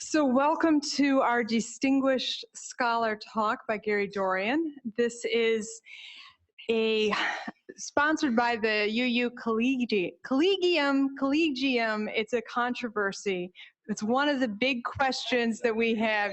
So welcome to our Distinguished Scholar Talk by Gary Dorrien. This is sponsored by the UU Collegium. It's a controversy. It's one of the big questions that we have.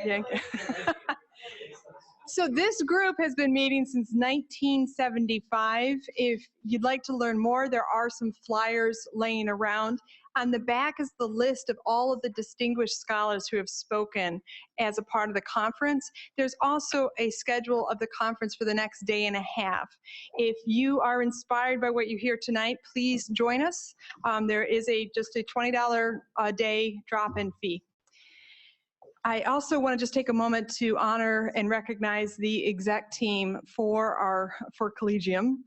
So this group has been meeting since 1975. If you'd like to learn more, there are some flyers laying around. On the back is the list of all of the distinguished scholars who have spoken as a part of the conference. There's also a schedule of the conference for the next day and a half. If you are inspired by what you hear tonight, please join us. There is just a $20 a day drop-in fee. I also want to just take a moment to honor and recognize the exec team for Collegium.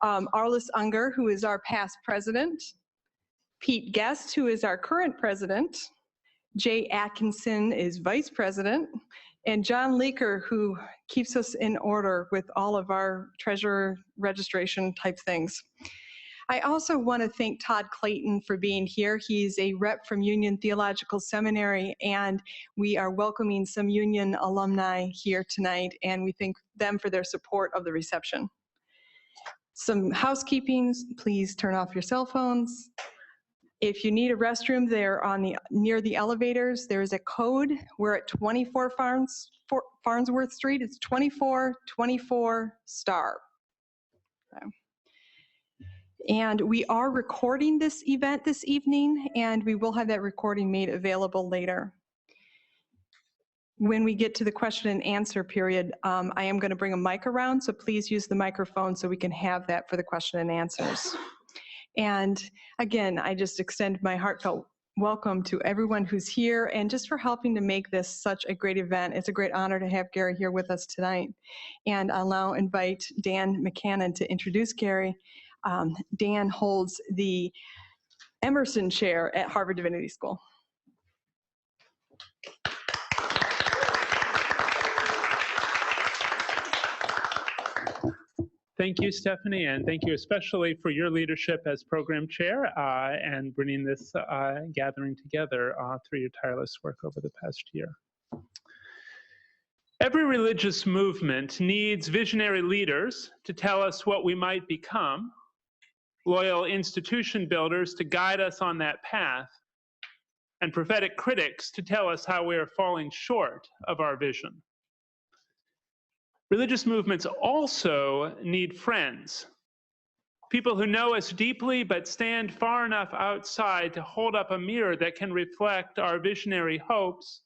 Arliss Unger, who is our past president, Pete Guest, who is our current president, Jay Atkinson is vice president, and John Leaker, who keeps us in order with all of our treasurer registration type things. I also want to thank Todd Clayton for being here. He's a rep from Union Theological Seminary, and we are welcoming some Union alumni here tonight, and we thank them for their support of the reception. Some housekeepings, please turn off your cell phones. If you need a restroom, they're near the elevators. There's a code. We're at 24 Farnsworth Street. It's 2424 star. Okay. And we are recording this event this evening, and we will have that recording made available later. When we get to the question and answer period, I am going to bring a mic around, so please use the microphone so we can have that for the question and answers. And again, I just extend my heartfelt welcome to everyone who's here and just for helping to make this such a great event. It's a great honor to have Gary here with us tonight. And I'll now invite Dan McCannon to introduce Gary. Dan holds the Emerson Chair at Harvard Divinity School. Thank you, Stephanie, and thank you especially for your leadership as program chair and bringing this gathering together through your tireless work over the past year. Every religious movement needs visionary leaders to tell us what we might become, loyal institution builders to guide us on that path, and prophetic critics to tell us how we are falling short of our vision. Religious movements also need friends, people who know us deeply but stand far enough outside to hold up a mirror that can reflect our visionary hopes,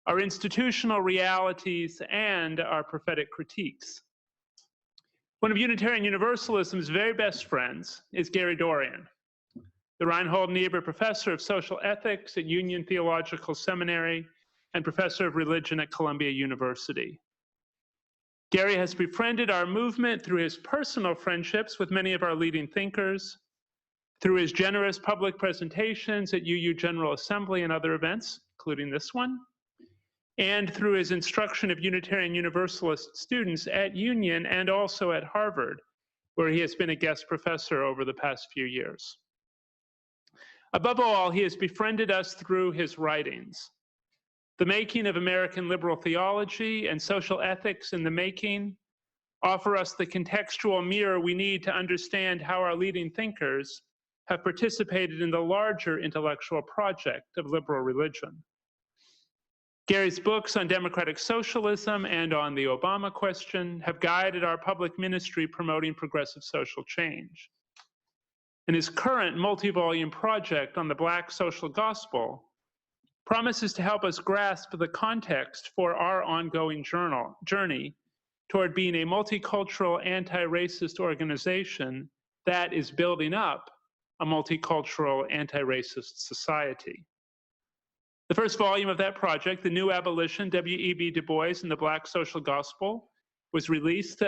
our institutional realities, and our prophetic critiques. One of Unitarian Universalism's very best friends is Gary Dorrien, the Reinhold Niebuhr Professor of Social Ethics at Union Theological Seminary and Professor of Religion at Columbia University. Gary has befriended our movement through his personal friendships with many of our leading thinkers, through his generous public presentations at UU General Assembly and other events, including this one, and through his instruction of Unitarian Universalist students at Union and also at Harvard, where he has been a guest professor over the past few years. Above all, he has befriended us through his writings. The Making of American Liberal Theology and Social Ethics in the Making offer us the contextual mirror we need to understand how our leading thinkers have participated in the larger intellectual project of liberal religion. Gary's books on democratic socialism and on the Obama question have guided our public ministry promoting progressive social change. And his current multi-volume project on the Black social gospel promises to help us grasp the context for our ongoing journey toward being a multicultural anti-racist organization that is building up a multicultural anti-racist society. The first volume of that project, The New Abolition, W.E.B. Du Bois and the Black Social Gospel, was released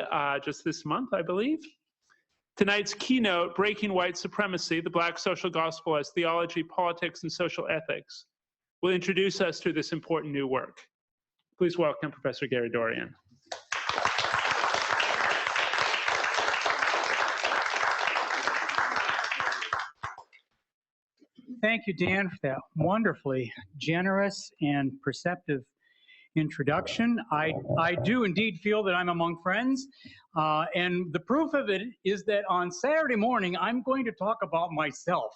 just this month, I believe. Tonight's keynote, Breaking White Supremacy, the Black Social Gospel as Theology, Politics, and Social Ethics, will introduce us to this important new work. Please welcome Professor Gary Dorrien. Thank you, Dan, for that wonderfully generous and perceptive introduction. I do indeed feel that I'm among friends, and the proof of it is that on Saturday morning, I'm going to talk about myself.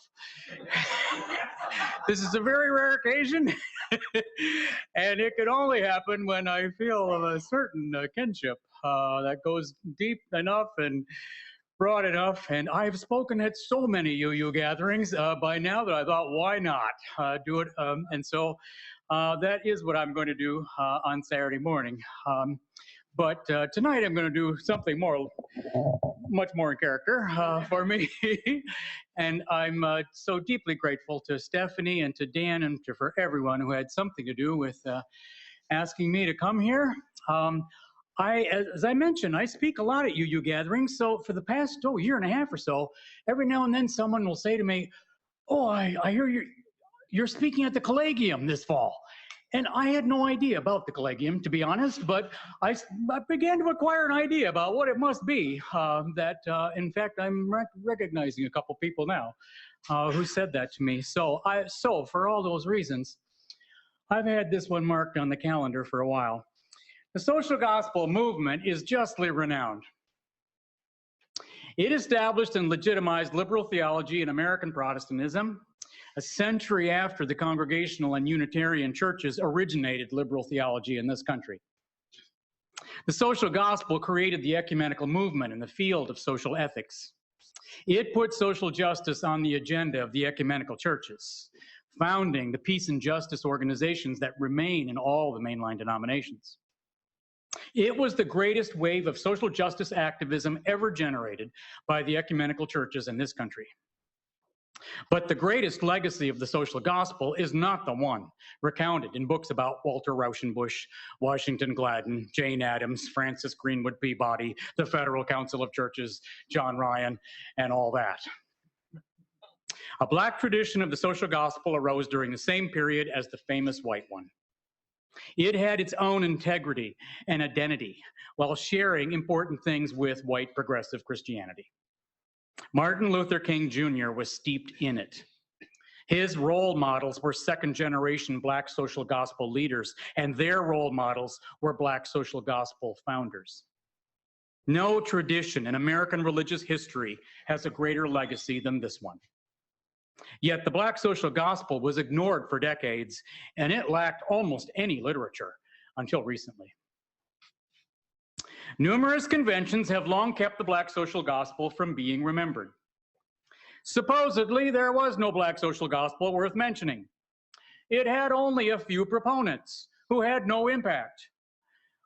This is a very rare occasion, and it can only happen when I feel of a certain kinship that goes deep enough and broad enough. And I've spoken at so many UU gatherings by now that I thought, why not do it? And so that is what I'm going to do on Saturday morning. But tonight I'm going to do something much more in character for me. And I'm so deeply grateful to Stephanie and to Dan and for everyone who had something to do with asking me to come here. As I mentioned, I speak a lot at UU gatherings. So for the past year and a half or so, every now and then someone will say to me, "Oh, I hear you're speaking at the Collegium this fall." And I had no idea about the Collegium, to be honest, but I began to acquire an idea about what it must be. In fact, I'm recognizing a couple people now who said that to me. So for all those reasons, I've had this one marked on the calendar for a while. The social gospel movement is justly renowned. It established and legitimized liberal theology in American Protestantism. A century after the Congregational and Unitarian churches originated liberal theology in this country. The social gospel created the ecumenical movement in the field of social ethics. It put social justice on the agenda of the ecumenical churches, founding the peace and justice organizations that remain in all the mainline denominations. It was the greatest wave of social justice activism ever generated by the ecumenical churches in this country. But the greatest legacy of the social gospel is not the one recounted in books about Walter Rauschenbusch, Washington Gladden, Jane Addams, Francis Greenwood Peabody, the Federal Council of Churches, John Ryan, and all that. A black tradition of the social gospel arose during the same period as the famous white one. It had its own integrity and identity while sharing important things with white progressive Christianity. Martin Luther King Jr. was steeped in it. His role models were second-generation black social gospel leaders, and their role models were black social gospel founders. No tradition in American religious history has a greater legacy than this one. Yet the black social gospel was ignored for decades, and it lacked almost any literature until recently. Numerous conventions have long kept the black social gospel from being remembered. Supposedly, there was no black social gospel worth mentioning. It had only a few proponents who had no impact.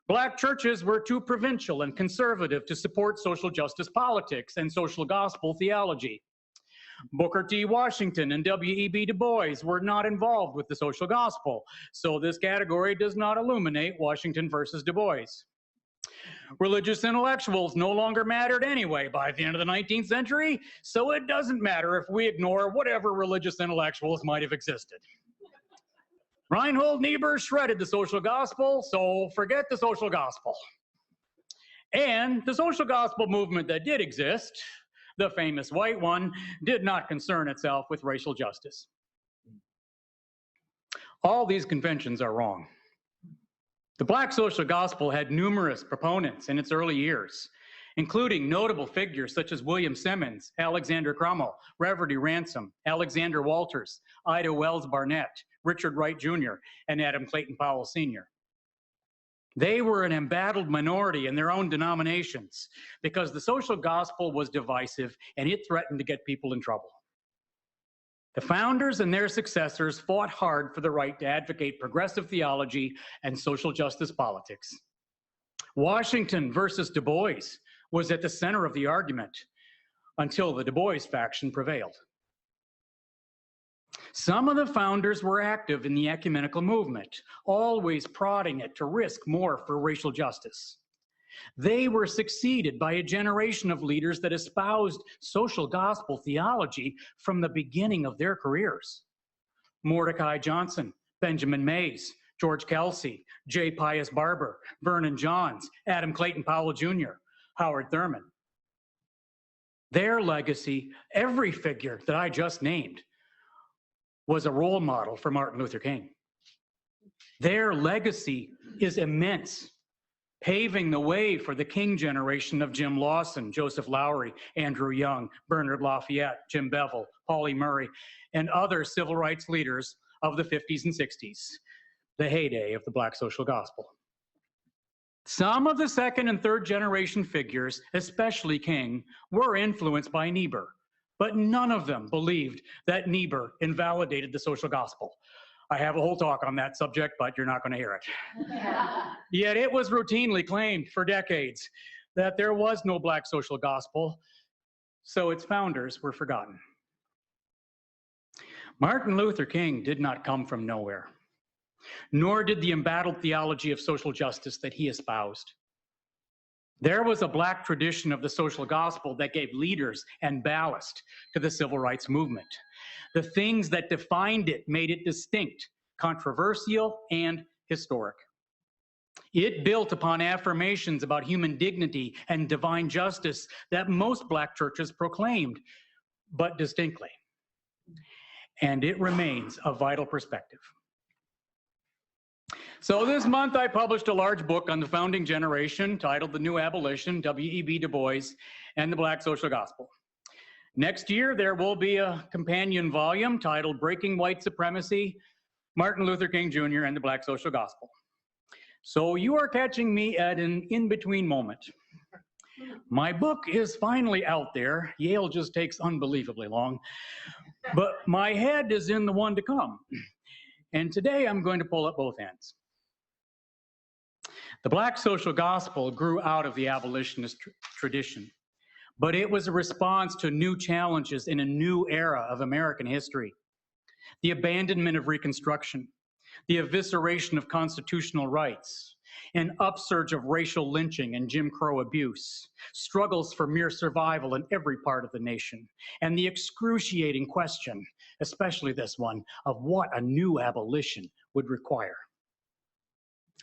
Black churches were too provincial and conservative to support social justice politics and social gospel theology. Booker T. Washington and W.E.B. Du Bois were not involved with the social gospel, so this category does not illuminate Washington versus Du Bois. Religious intellectuals no longer mattered anyway by the end of the 19th century, so it doesn't matter if we ignore whatever religious intellectuals might have existed. Reinhold Niebuhr shredded the social gospel, so forget the social gospel. And the social gospel movement that did exist, the famous white one, did not concern itself with racial justice. All these conventions are wrong. The black social gospel had numerous proponents in its early years, including notable figures such as William Simmons, Alexander Crummell, Reverdy Ransom, Alexander Walters, Ida Wells Barnett, Richard Wright Jr., and Adam Clayton Powell Sr. They were an embattled minority in their own denominations because the social gospel was divisive and it threatened to get people in trouble. The founders and their successors fought hard for the right to advocate progressive theology and social justice politics. Washington versus Du Bois was at the center of the argument until the Du Bois faction prevailed. Some of the founders were active in the ecumenical movement, always prodding it to risk more for racial justice. They were succeeded by a generation of leaders that espoused social gospel theology from the beginning of their careers. Mordecai Johnson, Benjamin Mays, George Kelsey, J. Pius Barber, Vernon Johns, Adam Clayton Powell Jr., Howard Thurman. Their legacy, every figure that I just named, was a role model for Martin Luther King. Their legacy is immense, paving the way for the King generation of Jim Lawson, Joseph Lowery, Andrew Young, Bernard Lafayette, Jim Bevel, Pauli Murray, and other civil rights leaders of the 50s and 60s, the heyday of the Black social gospel. Some of the second and third generation figures, especially King, were influenced by Niebuhr, but none of them believed that Niebuhr invalidated the social gospel. I have a whole talk on that subject, but you're not going to hear it. Yet it was routinely claimed for decades that there was no Black social gospel, so its founders were forgotten. Martin Luther King did not come from nowhere, nor did the embattled theology of social justice that he espoused. There was a Black tradition of the social gospel that gave leaders and ballast to the civil rights movement. The things that defined it made it distinct, controversial, and historic. It built upon affirmations about human dignity and divine justice that most Black churches proclaimed, but distinctly. And it remains a vital perspective. So this month I published a large book on the founding generation titled The New Abolition, W.E.B. Du Bois and the Black Social Gospel. Next year, there will be a companion volume titled Breaking White Supremacy, Martin Luther King Jr. and the Black Social Gospel. So you are catching me at an in-between moment. My book is finally out there. Yale just takes unbelievably long. But my head is in the one to come. And today I'm going to pull up both ends. The Black social gospel grew out of the abolitionist tradition, but it was a response to new challenges in a new era of American history. The abandonment of Reconstruction, the evisceration of constitutional rights, an upsurge of racial lynching and Jim Crow abuse, struggles for mere survival in every part of the nation, and the excruciating question, especially this one, of what a new abolition would require.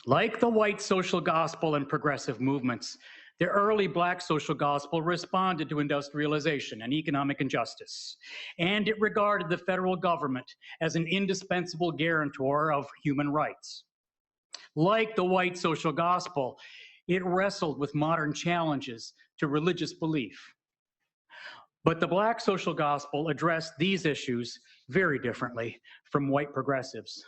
Like the white social gospel and progressive movements, the early Black social gospel responded to industrialization and economic injustice, and it regarded the federal government as an indispensable guarantor of human rights. Like the white social gospel, it wrestled with modern challenges to religious belief. But the Black social gospel addressed these issues very differently from white progressives.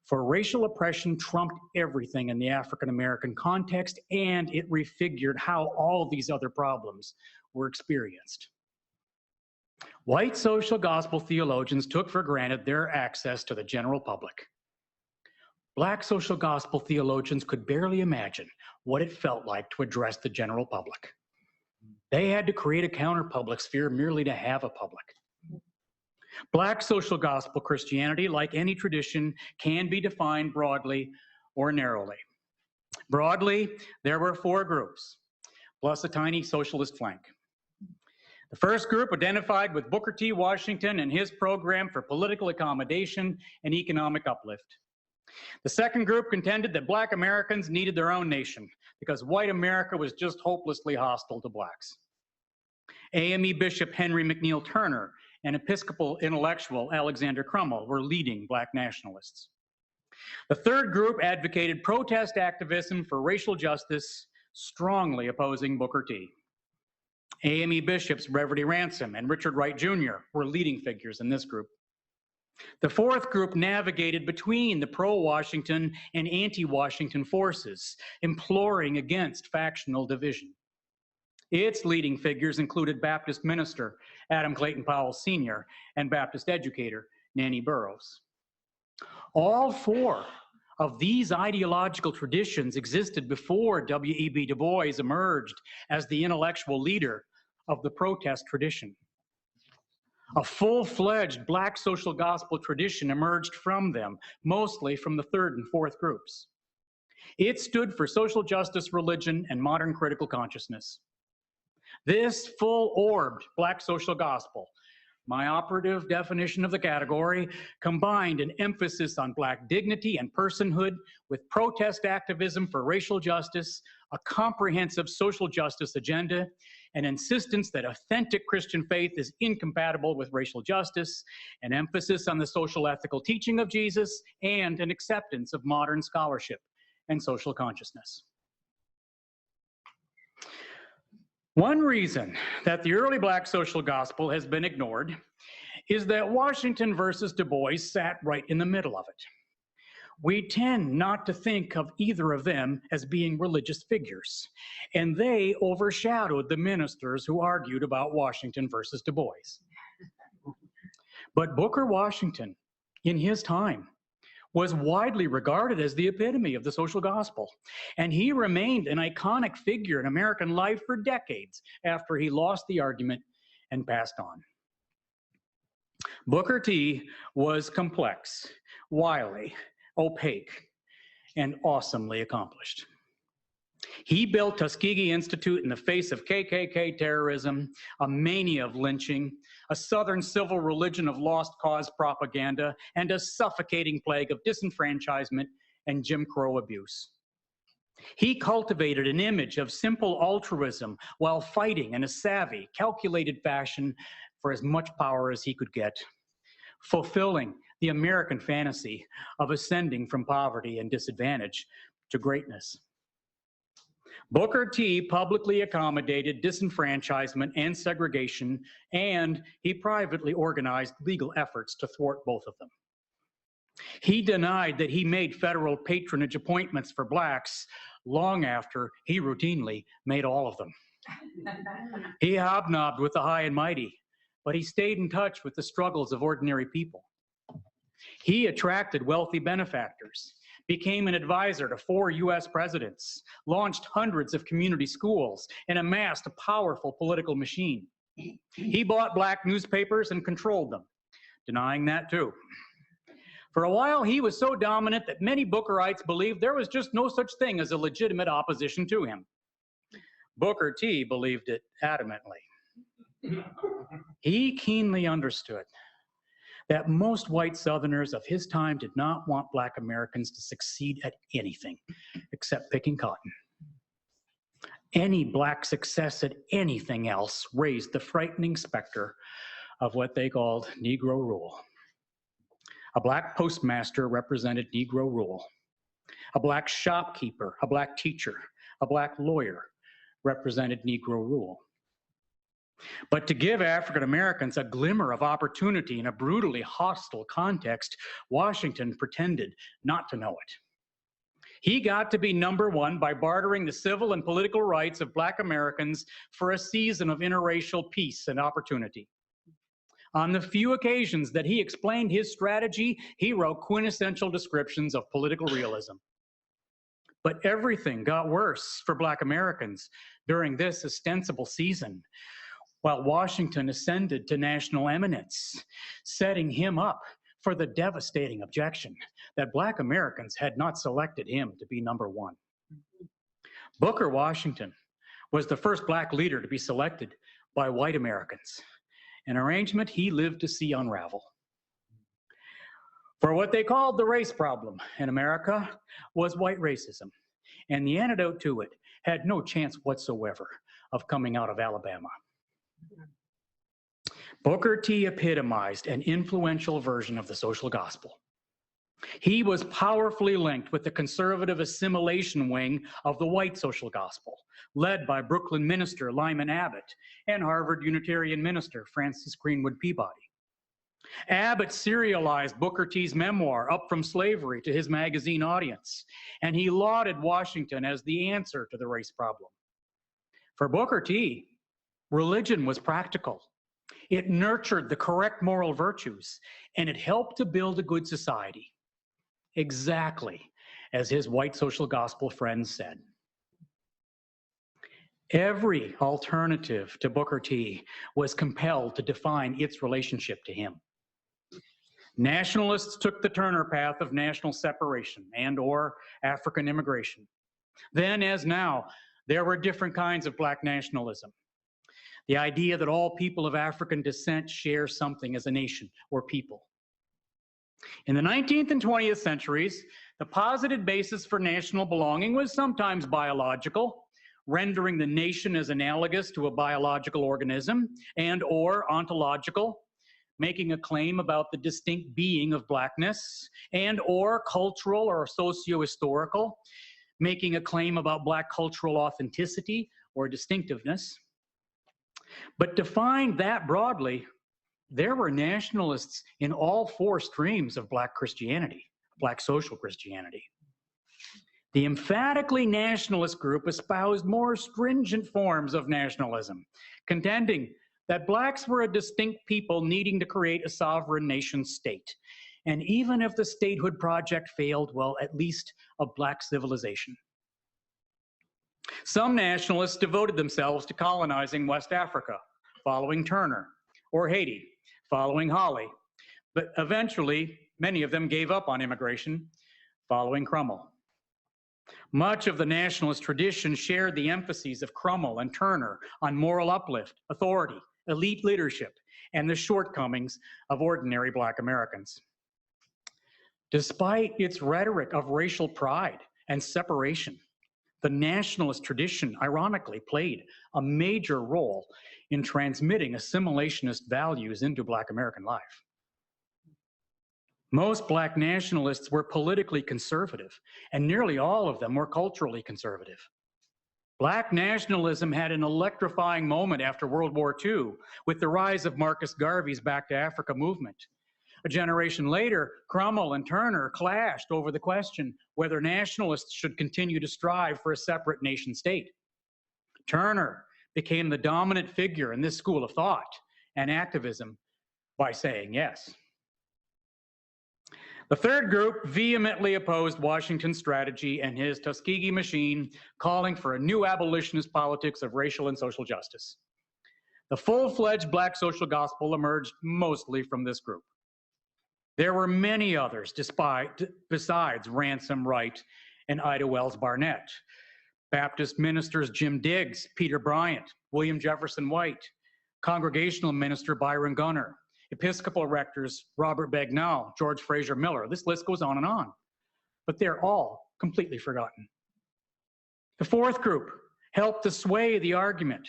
For racial oppression trumped everything in the African American context, and it refigured how all these other problems were experienced. White social gospel theologians took for granted their access to the general public. Black social gospel theologians could barely imagine what it felt like to address the general public. They had to create a counter-public sphere merely to have a public. Black social gospel Christianity, like any tradition, can be defined broadly or narrowly. Broadly, there were 4 groups, plus a tiny socialist flank. The first group identified with Booker T. Washington and his program for political accommodation and economic uplift. The second group contended that Black Americans needed their own nation because white America was just hopelessly hostile to Blacks. AME Bishop Henry McNeil Turner and Episcopal intellectual Alexander Crummell were leading Black nationalists. The third group advocated protest activism for racial justice, strongly opposing Booker T. AME bishops Reverdy Ransom and Richard Wright Jr. were leading figures in this group. The fourth group navigated between the pro-Washington and anti-Washington forces, imploring against factional division. Its leading figures included Baptist minister Adam Clayton Powell Sr. and Baptist educator Nanny Burroughs. All 4 of these ideological traditions existed before W.E.B. Du Bois emerged as the intellectual leader of the protest tradition. A full-fledged Black social gospel tradition emerged from them, mostly from the third and fourth groups. It stood for social justice, religion, and modern critical consciousness. This full-orbed Black social gospel, my operative definition of the category, combined an emphasis on Black dignity and personhood with protest activism for racial justice, a comprehensive social justice agenda, an insistence that authentic Christian faith is incompatible with racial justice, an emphasis on the social ethical teaching of Jesus, and an acceptance of modern scholarship and social consciousness. One reason that the early Black social gospel has been ignored is that Washington versus Du Bois sat right in the middle of it. We tend not to think of either of them as being religious figures, and they overshadowed the ministers who argued about Washington versus Du Bois. But Booker Washington, in his time, was widely regarded as the epitome of the social gospel, and he remained an iconic figure in American life for decades after he lost the argument and passed on. Booker T was complex, wily, opaque, and awesomely accomplished. He built Tuskegee Institute in the face of KKK terrorism, a mania of lynching, a Southern civil religion of lost cause propaganda, and a suffocating plague of disenfranchisement and Jim Crow abuse. He cultivated an image of simple altruism while fighting in a savvy, calculated fashion for as much power as he could get, fulfilling the American fantasy of ascending from poverty and disadvantage to greatness. Booker T publicly accommodated disenfranchisement and segregation, and he privately organized legal efforts to thwart both of them. He denied that he made federal patronage appointments for Blacks long after he routinely made all of them. He hobnobbed with the high and mighty, but he stayed in touch with the struggles of ordinary people. He attracted wealthy benefactors, became an advisor to 4 US presidents, launched hundreds of community schools, and amassed a powerful political machine. He bought Black newspapers and controlled them, denying that too. For a while, he was so dominant that many Bookerites believed there was just no such thing as a legitimate opposition to him. Booker T believed it adamantly. He keenly understood that most white Southerners of his time did not want Black Americans to succeed at anything except picking cotton. Any Black success at anything else raised the frightening specter of what they called Negro rule. A Black postmaster represented Negro rule. A Black shopkeeper, a Black teacher, a Black lawyer represented Negro rule. But to give African Americans a glimmer of opportunity in a brutally hostile context, Washington pretended not to know it. He got to be number one by bartering the civil and political rights of Black Americans for a season of interracial peace and opportunity. On the few occasions that he explained his strategy, he wrote quintessential descriptions of political realism. But everything got worse for Black Americans during this ostensible season, while Washington ascended to national eminence, setting him up for the devastating objection that Black Americans had not selected him to be number one. Booker Washington was the first Black leader to be selected by white Americans, an arrangement he lived to see unravel. For what they called the race problem in America was white racism, and the antidote to it had no chance whatsoever of coming out of Alabama. Booker T epitomized an influential version of the social gospel. He was powerfully linked with the conservative assimilation wing of the white social gospel, led by Brooklyn minister Lyman Abbott and Harvard Unitarian minister Francis Greenwood Peabody. Abbott serialized Booker T's memoir, Up From Slavery, to his magazine audience, and he lauded Washington as the answer to the race problem. For Booker T, religion was practical. It nurtured the correct moral virtues, and it helped to build a good society. Exactly as his white social gospel friends said. Every alternative to Booker T was compelled to define its relationship to him. Nationalists took the Turner path of national separation and/or African immigration. Then, as now, there were different kinds of Black nationalism. The idea that all people of African descent share something as a nation or people. In the 19th and 20th centuries, the posited basis for national belonging was sometimes biological, rendering the nation as analogous to a biological organism, and or ontological, making a claim about the distinct being of blackness, and or cultural or socio-historical, making a claim about Black cultural authenticity or distinctiveness. But defined that broadly, there were nationalists in all four streams of Black Christianity, Black social Christianity. The emphatically nationalist group espoused more stringent forms of nationalism, contending that Blacks were a distinct people needing to create a sovereign nation state. And even if the statehood project failed, well, at least a Black civilization. Some nationalists devoted themselves to colonizing West Africa, following Turner, or Haiti, following Hawley. But eventually, many of them gave up on immigration, following Crummell. Much of the nationalist tradition shared the emphases of Crummell and Turner on moral uplift, authority, elite leadership, and the shortcomings of ordinary Black Americans. Despite its rhetoric of racial pride and separation, the nationalist tradition ironically played a major role in transmitting assimilationist values into Black American life. Most Black nationalists were politically conservative, and nearly all of them were culturally conservative. Black nationalism had an electrifying moment after World War II with the rise of Marcus Garvey's Back to Africa movement. A generation later, Crummell and Turner clashed over the question whether nationalists should continue to strive for a separate nation state. Turner became the dominant figure in this school of thought and activism by saying yes. The third group vehemently opposed Washington's strategy and his Tuskegee machine, calling for a new abolitionist politics of racial and social justice. The full-fledged Black social gospel emerged mostly from this group. There were many others besides Ransom Wright and Ida Wells Barnett. Baptist ministers Jim Diggs, Peter Bryant, William Jefferson White, Congregational minister Byron Gunner, Episcopal rectors Robert Bagnall, George Fraser Miller. This list goes on and on, but they're all completely forgotten. The fourth group helped to sway the argument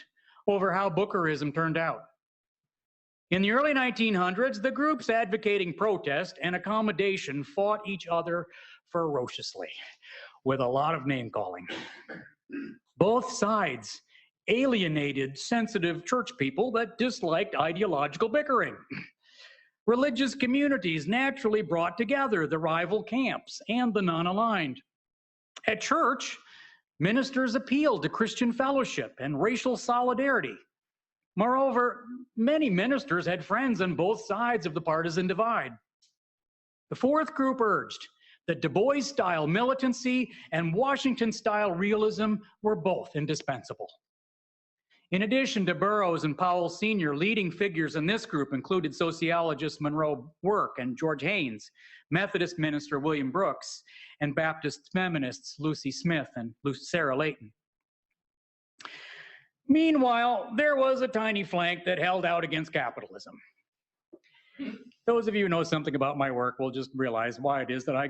over how Bookerism turned out. In the early 1900s, the groups advocating protest and accommodation fought each other ferociously, with a lot of name-calling. Both sides alienated sensitive church people that disliked ideological bickering. Religious communities naturally brought together the rival camps and the non-aligned. At church, ministers appealed to Christian fellowship and racial solidarity. Moreover, many ministers had friends on both sides of the partisan divide. The fourth group urged that Du Bois-style militancy and Washington-style realism were both indispensable. In addition to Burroughs and Powell Sr., leading figures in this group included sociologist Monroe Work and George Haynes, Methodist minister William Brooks, and Baptist feminists Lucy Smith and Sarah Layton. Meanwhile, there was a tiny flank that held out against capitalism. Those of you who know something about my work will just realize why it is that I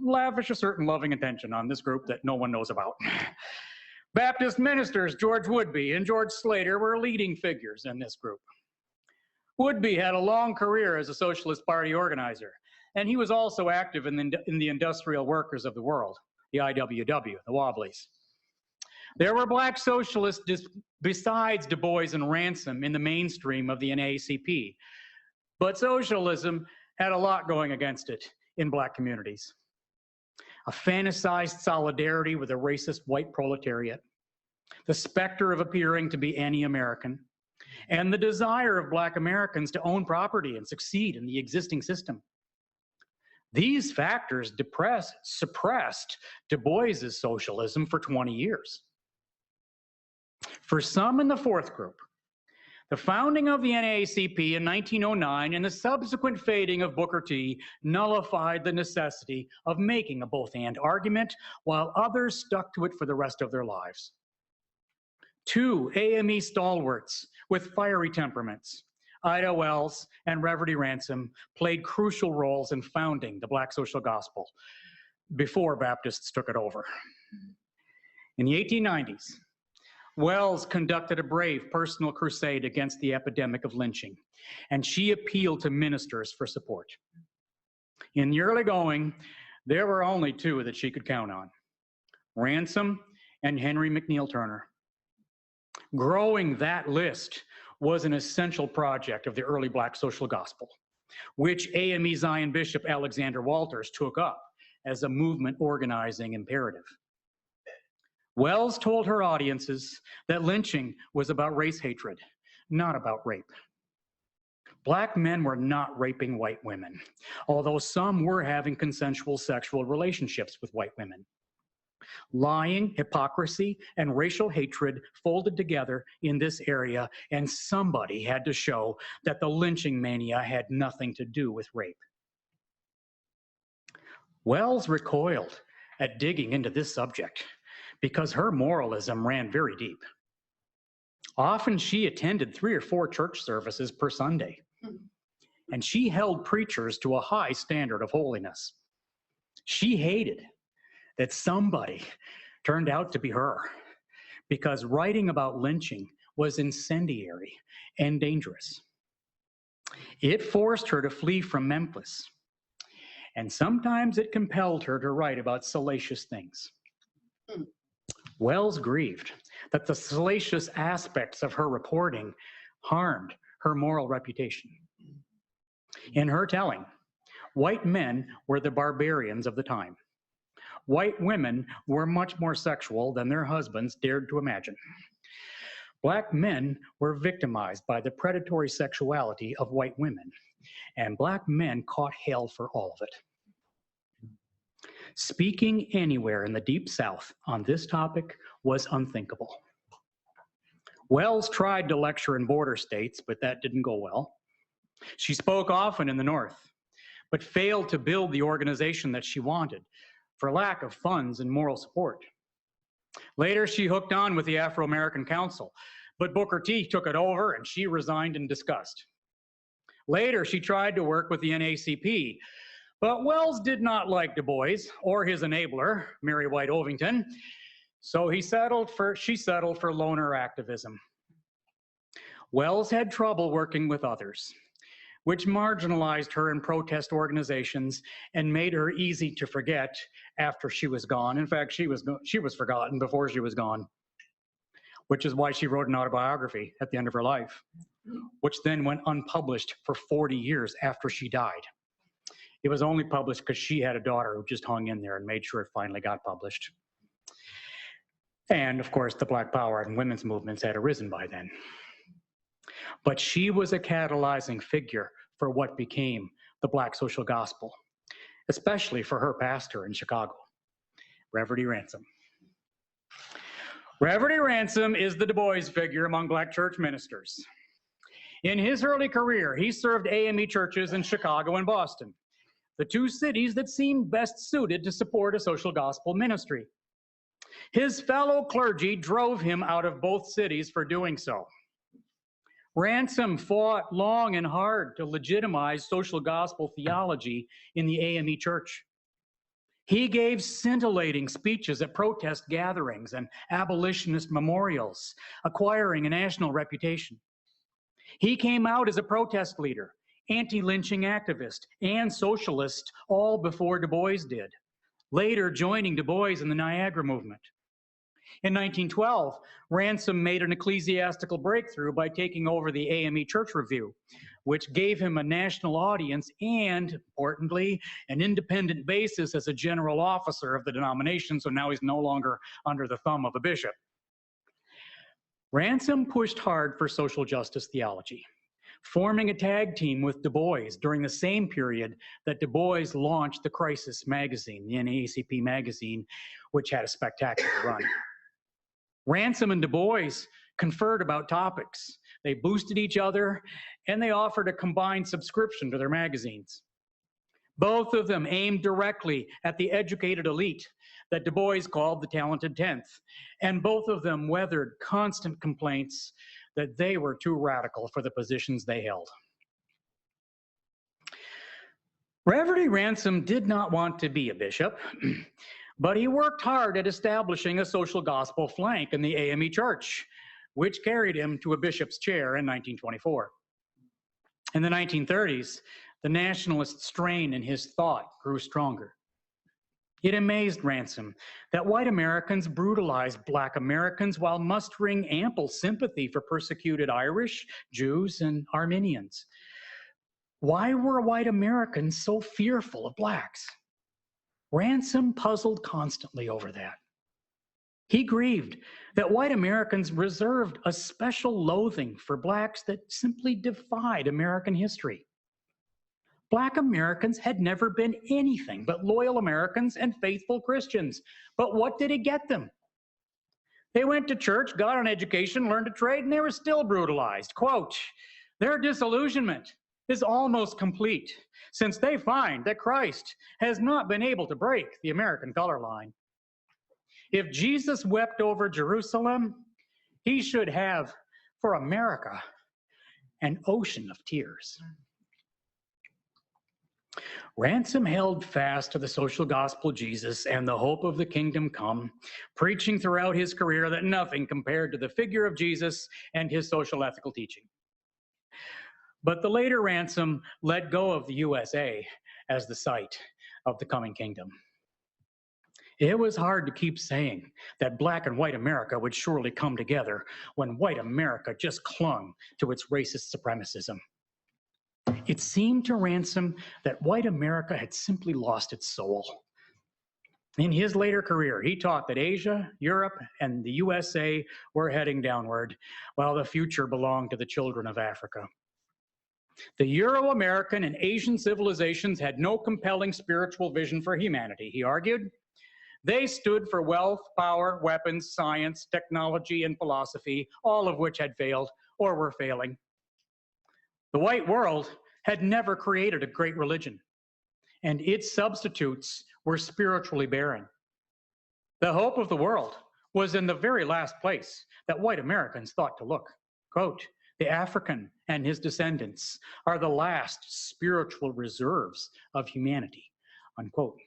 lavish a certain loving attention on this group that no one knows about. Baptist ministers George Woodby and George Slater were leading figures in this group. Woodby had a long career as a Socialist Party organizer, and he was also active in the Industrial Workers of the World, the IWW, the Wobblies. There were Black socialists besides Du Bois and Ransom in the mainstream of the NAACP, but socialism had a lot going against it in Black communities. A fantasized solidarity with a racist white proletariat, the specter of appearing to be anti-American, and the desire of Black Americans to own property and succeed in the existing system. These factors suppressed Du Bois's socialism for 20 years. For some in the fourth group, the founding of the NAACP in 1909 and the subsequent fading of Booker T nullified the necessity of making a both-and argument, while others stuck to it for the rest of their lives. Two AME stalwarts with fiery temperaments, Ida Wells and Reverdy Ransom, played crucial roles in founding the Black social gospel before Baptists took it over. In the 1890s, Wells conducted a brave personal crusade against the epidemic of lynching, and she appealed to ministers for support. In the early going, there were only two that she could count on: Ransom and Henry McNeil Turner. Growing that list was an essential project of the early Black social gospel, which AME Zion Bishop Alexander Walters took up as a movement organizing imperative. Wells told her audiences that lynching was about race hatred, not about rape. Black men were not raping white women, although some were having consensual sexual relationships with white women. Lying, hypocrisy, and racial hatred folded together in this area, and somebody had to show that the lynching mania had nothing to do with rape. Wells recoiled at digging into this subject because her moralism ran very deep. Often she attended 3 or 4 church services per Sunday, and she held preachers to a high standard of holiness. She hated that somebody turned out to be her, because writing about lynching was incendiary and dangerous. It forced her to flee from Memphis, and sometimes it compelled her to write about salacious things. Wells grieved that the salacious aspects of her reporting harmed her moral reputation. In her telling, white men were the barbarians of the time. White women were much more sexual than their husbands dared to imagine. Black men were victimized by the predatory sexuality of white women, and Black men caught hell for all of it. Speaking anywhere in the Deep South on this topic was unthinkable. Wells tried to lecture in border states, but that didn't go well. She spoke often in the North, but failed to build the organization that she wanted for lack of funds and moral support. Later, she hooked on with the Afro-American Council, but Booker T took it over and she resigned in disgust. Later, she tried to work with the NAACP, but Wells did not like Du Bois or his enabler, Mary White Ovington, so she settled for loner activism. Wells had trouble working with others, which marginalized her in protest organizations and made her easy to forget after she was gone. In fact, she was forgotten before she was gone, which is why she wrote an autobiography at the end of her life, which then went unpublished for 40 years after she died. It was only published because she had a daughter who just hung in there and made sure it finally got published. And of course, the Black Power and women's movements had arisen by then. But she was a catalyzing figure for what became the Black social gospel, especially for her pastor in Chicago, Reverend E. Ransom. Reverend E. Ransom is the Du Bois figure among Black church ministers. In his early career, he served AME churches in Chicago and Boston, the 2 cities that seemed best suited to support a social gospel ministry. His fellow clergy drove him out of both cities for doing so. Ransom fought long and hard to legitimize social gospel theology in the AME church. He gave scintillating speeches at protest gatherings and abolitionist memorials, acquiring a national reputation. He came out as a protest leader, anti-lynching activist, and socialist, all before Du Bois did, later joining Du Bois in the Niagara movement. In 1912, Ransom made an ecclesiastical breakthrough by taking over the AME Church Review, which gave him a national audience and, importantly, an independent basis as a general officer of the denomination, so now he's no longer under the thumb of a bishop. Ransom pushed hard for social justice theology, forming a tag team with Du Bois during the same period that Du Bois launched the Crisis magazine, the NAACP magazine, which had a spectacular run. Ransom and Du Bois conferred about topics. They boosted each other, and they offered a combined subscription to their magazines. Both of them aimed directly at the educated elite that Du Bois called the talented 10th, and both of them weathered constant complaints that they were too radical for the positions they held. Reverend Ransom did not want to be a bishop, But he worked hard at establishing a social gospel flank in the AME Church, which carried him to a bishop's chair in 1924. In the 1930s, the nationalist strain in his thought grew stronger. It amazed Ransom that white Americans brutalized Black Americans while mustering ample sympathy for persecuted Irish, Jews, and Armenians. Why were white Americans so fearful of Blacks? Ransom puzzled constantly over that. He grieved that white Americans reserved a special loathing for Blacks that simply defied American history. Black Americans had never been anything but loyal Americans and faithful Christians. But what did it get them? They went to church, got an education, learned a trade, and they were still brutalized. Quote, their disillusionment is almost complete since they find that Christ has not been able to break the American color line. If Jesus wept over Jerusalem, he should have for America an ocean of tears. Ransom held fast to the social gospel Jesus and the hope of the kingdom come, preaching throughout his career that nothing compared to the figure of Jesus and his social ethical teaching. But the later Ransom let go of the USA as the site of the coming kingdom. It was hard to keep saying that Black and white America would surely come together when white America just clung to its racist supremacism. It seemed to Ransom that white America had simply lost its soul. In his later career, he taught that Asia, Europe, and the USA were heading downward, while the future belonged to the children of Africa. The Euro-American and Asian civilizations had no compelling spiritual vision for humanity, he argued. They stood for wealth, power, weapons, science, technology, and philosophy, all of which had failed or were failing. The white world had never created a great religion, and its substitutes were spiritually barren. The hope of the world was in the very last place that white Americans thought to look. Quote, the African and his descendants are the last spiritual reserves of humanity, unquote.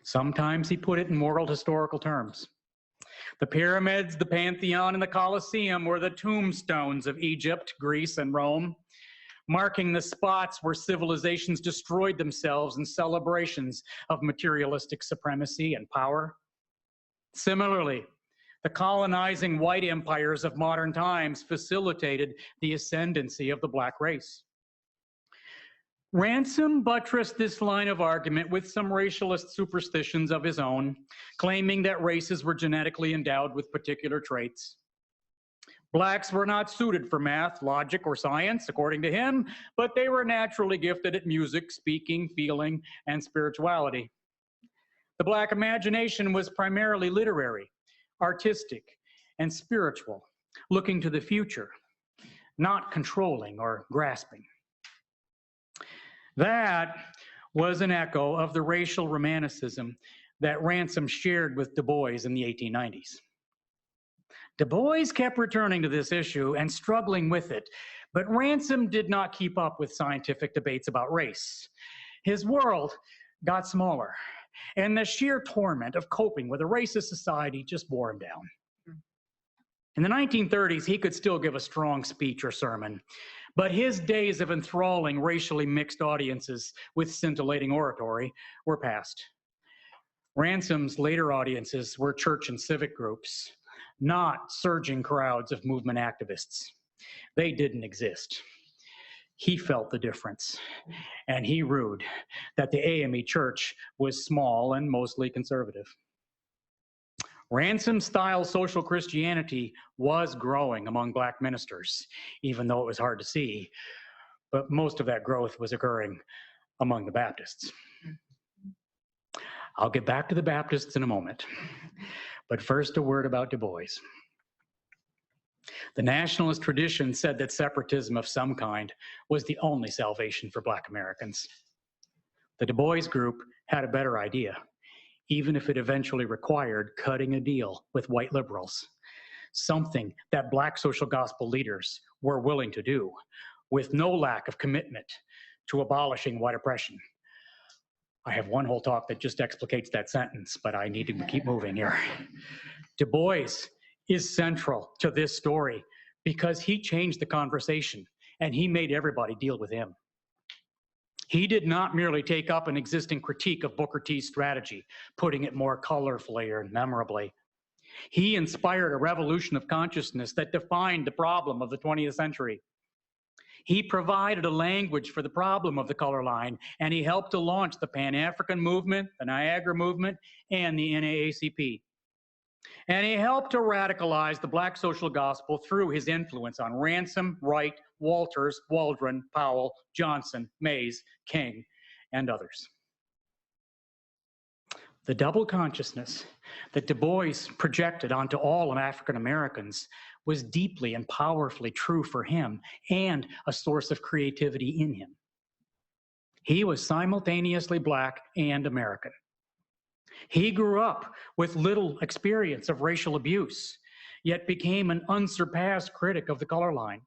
Sometimes he put it in moral historical terms. The pyramids, the Pantheon, and the Colosseum were the tombstones of Egypt, Greece, and Rome, marking the spots where civilizations destroyed themselves in celebrations of materialistic supremacy and power. Similarly, the colonizing white empires of modern times facilitated the ascendancy of the Black race. Ransom buttressed this line of argument with some racialist superstitions of his own, claiming that races were genetically endowed with particular traits. Blacks were not suited for math, logic, or science, according to him, but they were naturally gifted at music, speaking, feeling, and spirituality. The Black imagination was primarily literary, artistic, and spiritual, looking to the future, not controlling or grasping. That was an echo of the racial romanticism that Ransom shared with Du Bois in the 1890s. Du Bois kept returning to this issue and struggling with it, but Ransom did not keep up with scientific debates about race. His world got smaller, and the sheer torment of coping with a racist society just wore him down. In the 1930s, he could still give a strong speech or sermon, but his days of enthralling racially mixed audiences with scintillating oratory were past. Ransom's later audiences were church and civic groups, not surging crowds of movement activists. They didn't exist. He felt the difference, and he rued that the AME Church was small and mostly conservative. Ransom-style social Christianity was growing among Black ministers, even though it was hard to see, but most of that growth was occurring among the Baptists. I'll get back to the Baptists in a moment, but first a word about Du Bois. The nationalist tradition said that separatism of some kind was the only salvation for Black Americans. The Du Bois group had a better idea, even if it eventually required cutting a deal with white liberals, something that Black social gospel leaders were willing to do with no lack of commitment to abolishing white oppression. I have one whole talk that just explicates that sentence, but I need to keep moving here. Du Bois is central to this story because he changed the conversation and he made everybody deal with him. He did not merely take up an existing critique of Booker T's strategy, putting it more colorfully or memorably. He inspired a revolution of consciousness that defined the problem of the 20th century. He provided a language for the problem of the color line, and he helped to launch the Pan-African movement, the Niagara movement, and the NAACP. And he helped to radicalize the Black social gospel through his influence on Ransom, Wright, Walters, Waldron, Powell, Johnson, Mays, King, and others. The double consciousness that Du Bois projected onto all of African Americans was deeply and powerfully true for him and a source of creativity in him. He was simultaneously Black and American. He grew up with little experience of racial abuse, yet became an unsurpassed critic of the color line.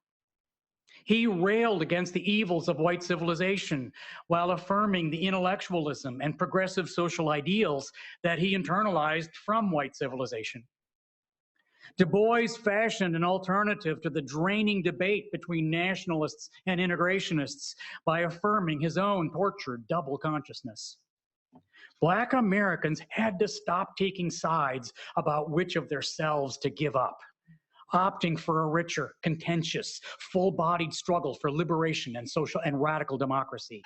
He railed against the evils of white civilization while affirming the intellectualism and progressive social ideals that he internalized from white civilization. Du Bois fashioned an alternative to the draining debate between nationalists and integrationists by affirming his own tortured double consciousness. Black Americans had to stop taking sides about which of their selves to give up, opting for a richer, contentious, full-bodied struggle for liberation and social and radical democracy.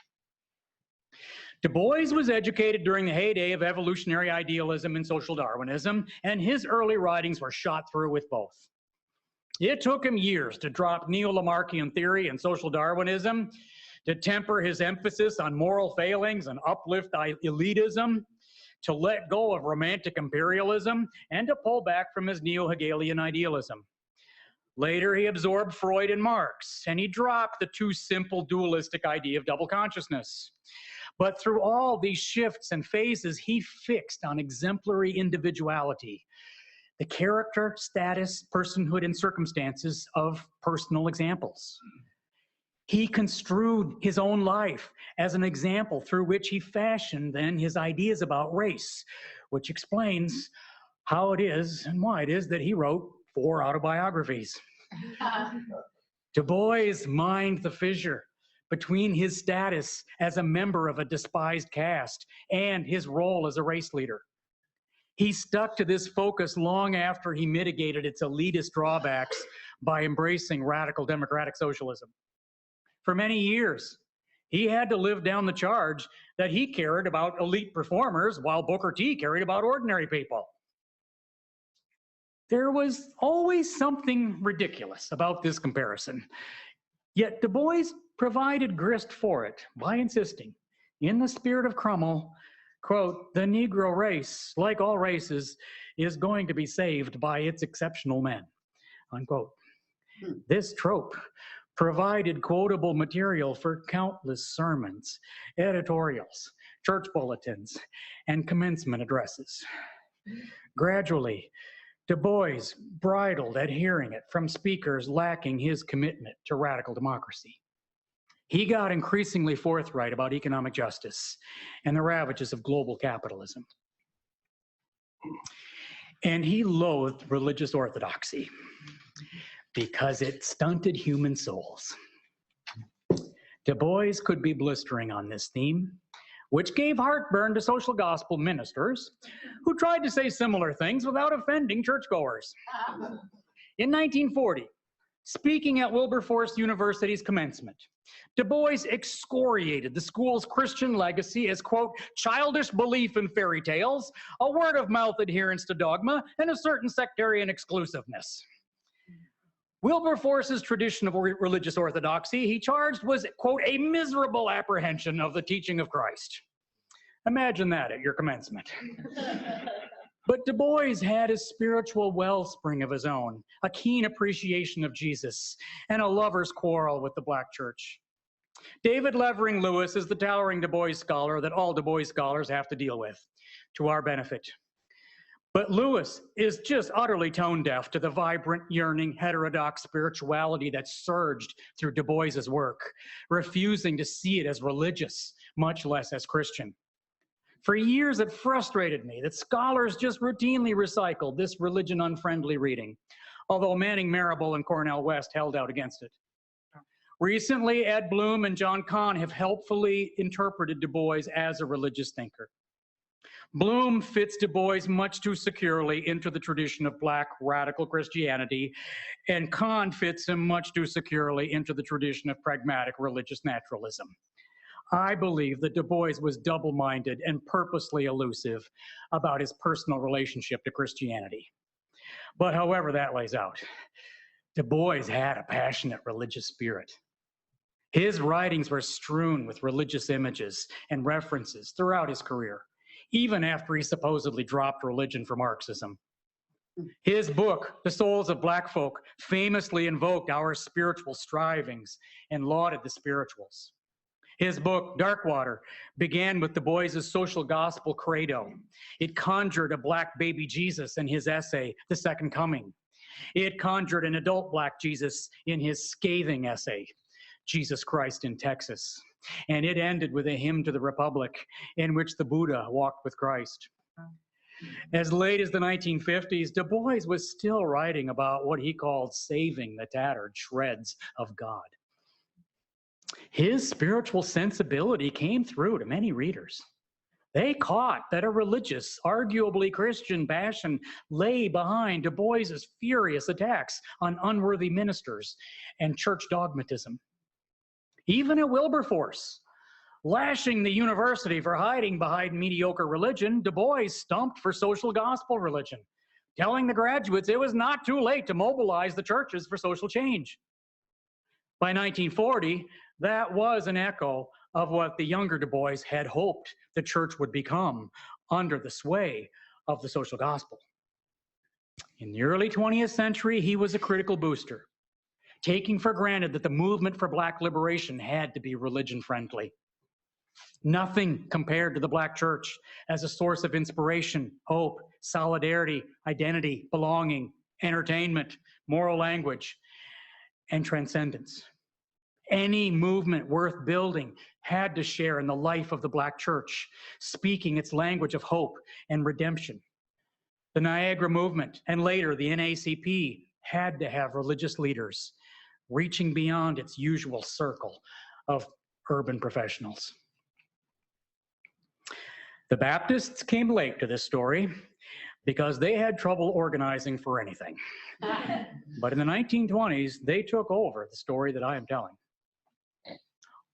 Du Bois was educated during the heyday of evolutionary idealism and social Darwinism, and his early writings were shot through with both. It took him years to drop neo-Lamarckian theory and social Darwinism, to temper his emphasis on moral failings and uplift elitism, to let go of romantic imperialism, and to pull back from his neo-Hegelian idealism. Later, he absorbed Freud and Marx, and he dropped the too simple dualistic idea of double consciousness. But through all these shifts and phases, he fixed on exemplary individuality, the character, status, personhood, and circumstances of personal examples. He construed his own life as an example through which he fashioned then his ideas about race, which explains how it is and why it is that he wrote 4 autobiographies. Du Bois mined the fissure between his status as a member of a despised caste and his role as a race leader. He stuck to this focus long after he mitigated its elitist drawbacks by embracing radical democratic socialism. For many years, he had to live down the charge that he cared about elite performers while Booker T cared about ordinary people. There was always something ridiculous about this comparison, yet Du Bois provided grist for it by insisting, in the spirit of Crummell, quote, "The Negro race, like all races, is going to be saved by its exceptional men," unquote. This trope provided quotable material for countless sermons, editorials, church bulletins, and commencement addresses. Gradually, Du Bois bridled at hearing it from speakers lacking his commitment to radical democracy. He got increasingly forthright about economic justice and the ravages of global capitalism. And he loathed religious orthodoxy because it stunted human souls. Du Bois could be blistering on this theme, which gave heartburn to social gospel ministers who tried to say similar things without offending churchgoers. In 1940, speaking at Wilberforce University's commencement, Du Bois excoriated the school's Christian legacy as, quote, "childish belief in fairy tales, a word-of-mouth adherence to dogma, and a certain sectarian exclusiveness." Wilberforce's tradition of religious orthodoxy, he charged, was, quote, "a miserable apprehension of the teaching of Christ." Imagine that at your commencement. But Du Bois had a spiritual wellspring of his own, a keen appreciation of Jesus, and a lover's quarrel with the Black church. David Levering Lewis is the towering Du Bois scholar that all Du Bois scholars have to deal with, to our benefit. But Lewis is just utterly tone-deaf to the vibrant, yearning, heterodox spirituality that surged through Du Bois's work, refusing to see it as religious, much less as Christian. For years, it frustrated me that scholars just routinely recycled this religion-unfriendly reading, although Manning Marable and Cornel West held out against it. Recently, Ed Bloom and John Kahn have helpfully interpreted Du Bois as a religious thinker. Bloom fits Du Bois much too securely into the tradition of Black radical Christianity, and Kahn fits him much too securely into the tradition of pragmatic religious naturalism. I believe that Du Bois was double-minded and purposely elusive about his personal relationship to Christianity. But however that lays out, Du Bois had a passionate religious spirit. His writings were strewn with religious images and references throughout his career, even after he supposedly dropped religion for Marxism. His book, The Souls of Black Folk, famously invoked our spiritual strivings and lauded the spirituals. His book, Darkwater, began with Du Bois's social gospel credo. It conjured a Black baby Jesus in his essay, The Second Coming. It conjured an adult Black Jesus in his scathing essay, Jesus Christ in Texas. And it ended with a hymn to the Republic in which the Buddha walked with Christ. As late as the 1950s, Du Bois was still writing about what he called saving the tattered shreds of God. His spiritual sensibility came through to many readers. They caught that a religious, arguably Christian passion lay behind Du Bois's furious attacks on unworthy ministers and church dogmatism. Even at Wilberforce, lashing the university for hiding behind mediocre religion, Du Bois stumped for social gospel religion, telling the graduates it was not too late to mobilize the churches for social change. By 1940, that was an echo of what the younger Du Bois had hoped the church would become under the sway of the social gospel. In the early 20th century, he was a critical booster, taking for granted that the movement for Black liberation had to be religion-friendly. Nothing compared to the Black church as a source of inspiration, hope, solidarity, identity, belonging, entertainment, moral language, and transcendence. Any movement worth building had to share in the life of the Black church, speaking its language of hope and redemption. The Niagara movement, and later the NACP, had to have religious leaders reaching beyond its usual circle of urban professionals. The Baptists came late to this story because they had trouble organizing for anything. But in the 1920s, they took over the story that I am telling.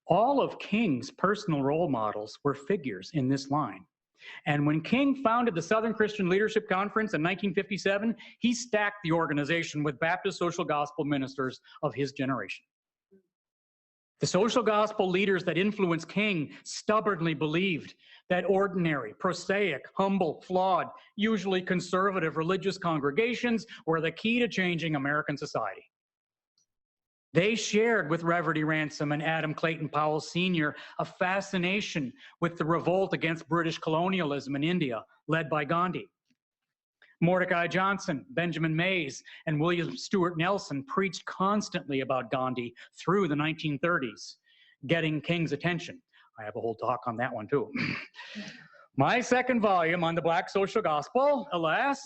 All of King's personal role models were figures in this line. And when King founded the Southern Christian Leadership Conference in 1957, he stacked the organization with Baptist social gospel ministers of his generation. The social gospel leaders that influenced King stubbornly believed that ordinary, prosaic, humble, flawed, usually conservative religious congregations were the key to changing American society. They shared with Reverdy Ransom and Adam Clayton Powell Sr. a fascination with the revolt against British colonialism in India, led by Gandhi. Mordecai Johnson, Benjamin Mays, and William Stewart Nelson preached constantly about Gandhi through the 1930s, getting King's attention. I have a whole talk on that one too. My second volume on the Black social gospel, alas,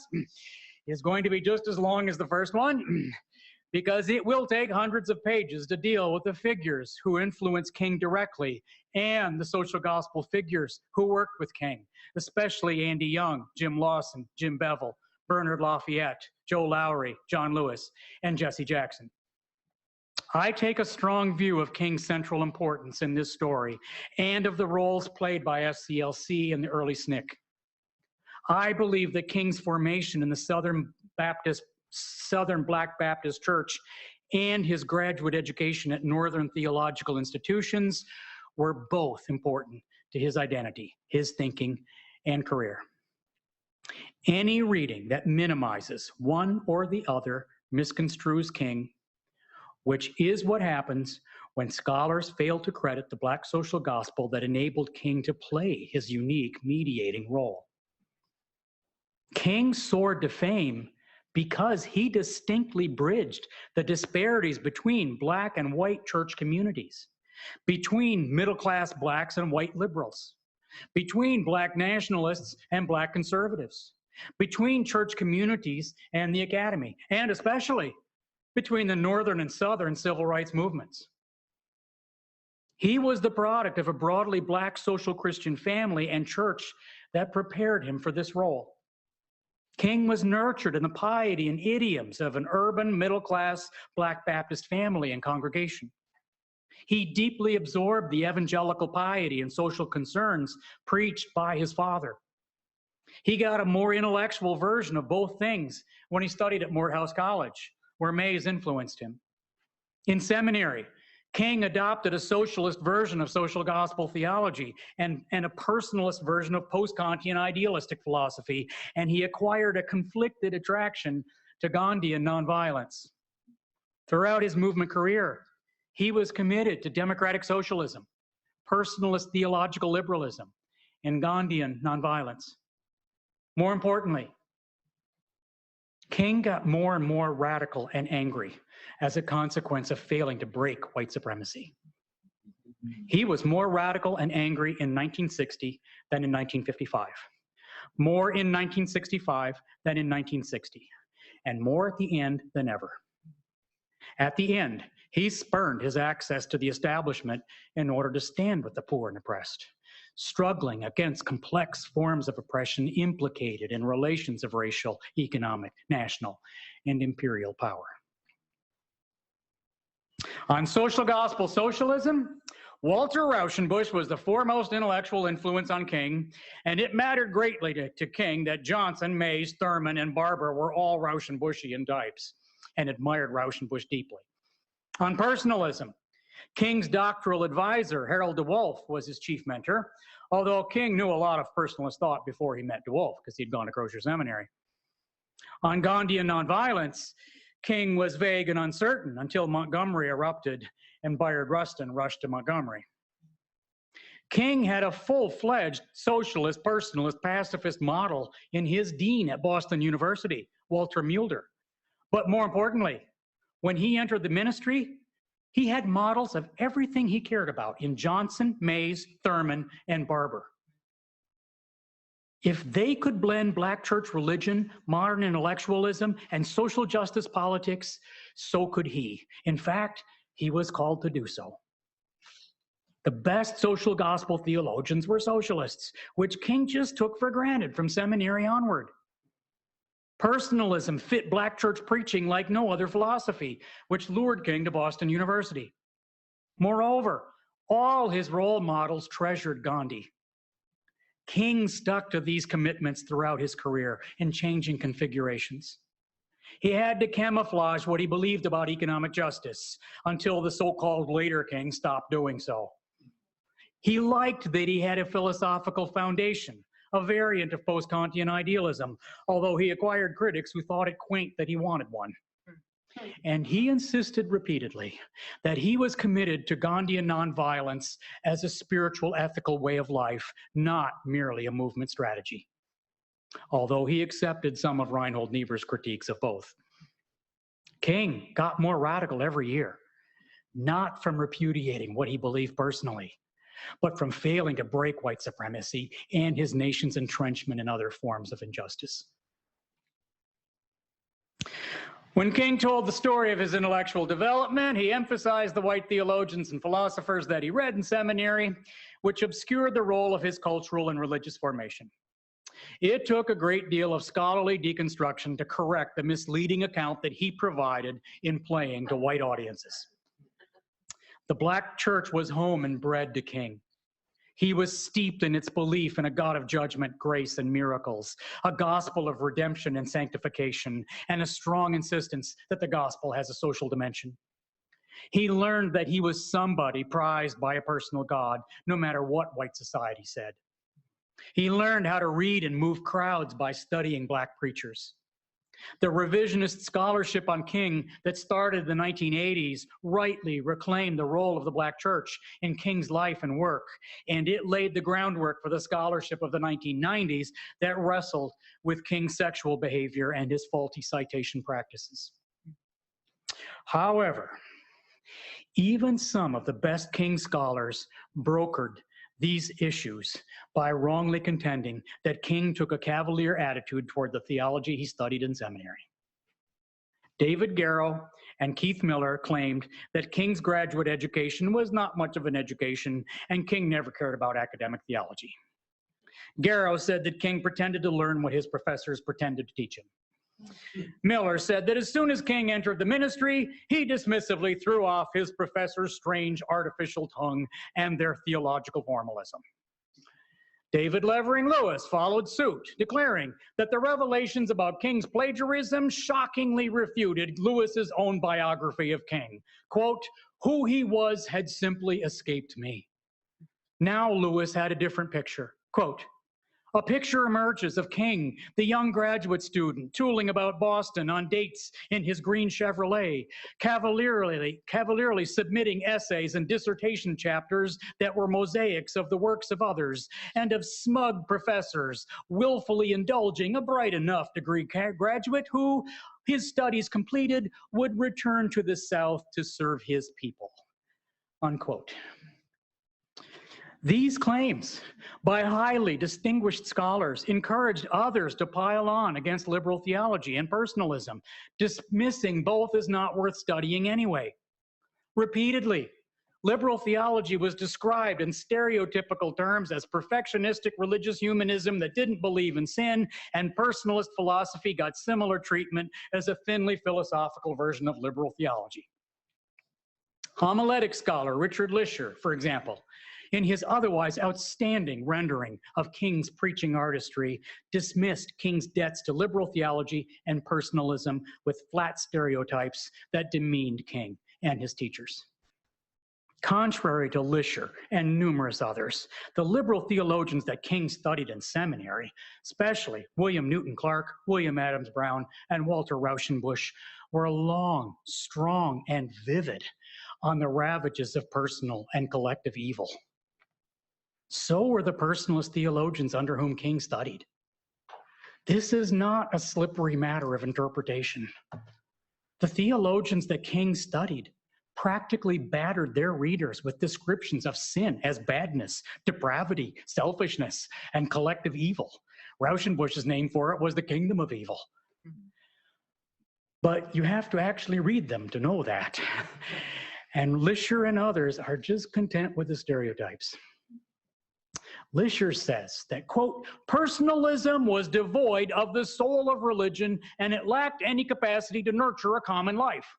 is going to be just as long as the first one, because it will take hundreds of pages to deal with the figures who influenced King directly and the social gospel figures who worked with King, especially Andy Young, Jim Lawson, Jim Bevel, Bernard Lafayette, Joe Lowry, John Lewis, and Jesse Jackson. I take a strong view of King's central importance in this story and of the roles played by SCLC in the early SNCC. I believe that King's formation in the Southern Black Baptist Church and his graduate education at Northern theological institutions were both important to his identity, his thinking, and career. Any reading that minimizes one or the other misconstrues King, which is what happens when scholars fail to credit the Black social gospel that enabled King to play his unique mediating role. King soared to fame because he distinctly bridged the disparities between Black and white church communities, between middle-class Blacks and white liberals, between Black nationalists and Black conservatives, between church communities and the academy, and especially between the Northern and Southern civil rights movements. He was the product of a broadly Black social Christian family and church that prepared him for this role. King was nurtured in the piety and idioms of an urban, middle-class Black Baptist family and congregation. He deeply absorbed the evangelical piety and social concerns preached by his father. He got a more intellectual version of both things when he studied at Morehouse College, where Mays influenced him. In seminary, King adopted a socialist version of social gospel theology and a personalist version of post-Kantian idealistic philosophy, and he acquired a conflicted attraction to Gandhian nonviolence. Throughout his movement career, he was committed to democratic socialism, personalist theological liberalism, and Gandhian nonviolence. More importantly, King got more and more radical and angry as a consequence of failing to break white supremacy. He was more radical and angry in 1960 than in 1955, more in 1965 than in 1960, and more at the end than ever. At the end, he spurned his access to the establishment in order to stand with the poor and oppressed, struggling against complex forms of oppression implicated in relations of racial, economic, national, and imperial power. On social gospel socialism, Walter Rauschenbusch was the foremost intellectual influence on King, and it mattered greatly to King that Johnson, Mays, Thurman, and Barber were all Rauschenbuschian types and admired Rauschenbusch deeply. On personalism, King's doctoral advisor, Harold DeWolf, was his chief mentor, although King knew a lot of personalist thought before he met DeWolf because he'd gone to Crozer Seminary. On Gandhian nonviolence, King was vague and uncertain until Montgomery erupted and Bayard Rustin rushed to Montgomery. King had a full-fledged socialist, personalist, pacifist model in his dean at Boston University, Walter Mulder. But more importantly, when he entered the ministry, he had models of everything he cared about in Johnson, Mays, Thurman, and Barber. If they could blend Black church religion, modern intellectualism, and social justice politics, so could he. In fact, he was called to do so. The best social gospel theologians were socialists, which King just took for granted from seminary onward. Personalism fit Black church preaching like no other philosophy, which lured King to Boston University. Moreover, all his role models treasured Gandhi. King stuck to these commitments throughout his career in changing configurations. He had to camouflage what he believed about economic justice until the so-called later King stopped doing so. He liked that he had a philosophical foundation, a variant of post-Kantian idealism, although he acquired critics who thought it quaint that he wanted one. And he insisted repeatedly that he was committed to Gandhian nonviolence as a spiritual, ethical way of life, not merely a movement strategy, although he accepted some of Reinhold Niebuhr's critiques of both. King got more radical every year, not from repudiating what he believed personally, but from failing to break white supremacy and his nation's entrenchment in other forms of injustice. When King told the story of his intellectual development, he emphasized the white theologians and philosophers that he read in seminary, which obscured the role of his cultural and religious formation. It took a great deal of scholarly deconstruction to correct the misleading account that he provided in playing to white audiences. The Black church was home and bred to King. He was steeped in its belief in a God of judgment, grace, and miracles, a gospel of redemption and sanctification, and a strong insistence that the gospel has a social dimension. He learned that he was somebody prized by a personal God, no matter what white society said. He learned how to read and move crowds by studying Black preachers. The revisionist scholarship on King that started in the 1980s rightly reclaimed the role of the Black church in King's life and work, and it laid the groundwork for the scholarship of the 1990s that wrestled with King's sexual behavior and his faulty citation practices. However, even some of the best King scholars brokered these issues by wrongly contending that King took a cavalier attitude toward the theology he studied in seminary. David Garrow and Keith Miller claimed that King's graduate education was not much of an education, and King never cared about academic theology. Garrow said that King pretended to learn what his professors pretended to teach him. Miller said that as soon as King entered the ministry, he dismissively threw off his professor's strange artificial tongue and their theological formalism. David Levering Lewis followed suit, declaring that the revelations about King's plagiarism shockingly refuted Lewis's own biography of King. Quote, "Who he was had simply escaped me." Now Lewis had a different picture. Quote, "A picture emerges of King, the young graduate student, tooling about Boston on dates in his green Chevrolet, cavalierly submitting essays and dissertation chapters that were mosaics of the works of others, and of smug professors, willfully indulging a bright enough degree graduate who, his studies completed, would return to the South to serve his people." Unquote. These claims by highly distinguished scholars encouraged others to pile on against liberal theology and personalism, dismissing both as not worth studying anyway. Repeatedly, liberal theology was described in stereotypical terms as perfectionistic religious humanism that didn't believe in sin, and personalist philosophy got similar treatment as a thinly philosophical version of liberal theology. Homiletic scholar Richard Lisher, for example, in his otherwise outstanding rendering of King's preaching artistry, dismissed King's debts to liberal theology and personalism with flat stereotypes that demeaned King and his teachers. Contrary to Lisher and numerous others, the liberal theologians that King studied in seminary, especially William Newton Clark, William Adams Brown, and Walter Rauschenbusch, were long, strong, and vivid on the ravages of personal and collective evil. So were the personalist theologians under whom King studied. This is not a slippery matter of interpretation. The theologians that King studied practically battered their readers with descriptions of sin as badness, depravity, selfishness, and collective evil. Rauschenbusch's name for it was the kingdom of evil. But you have to actually read them to know that. And Lisher and others are just content with the stereotypes. Lisher says that, quote, "Personalism was devoid of the soul of religion, and it lacked any capacity to nurture a common life."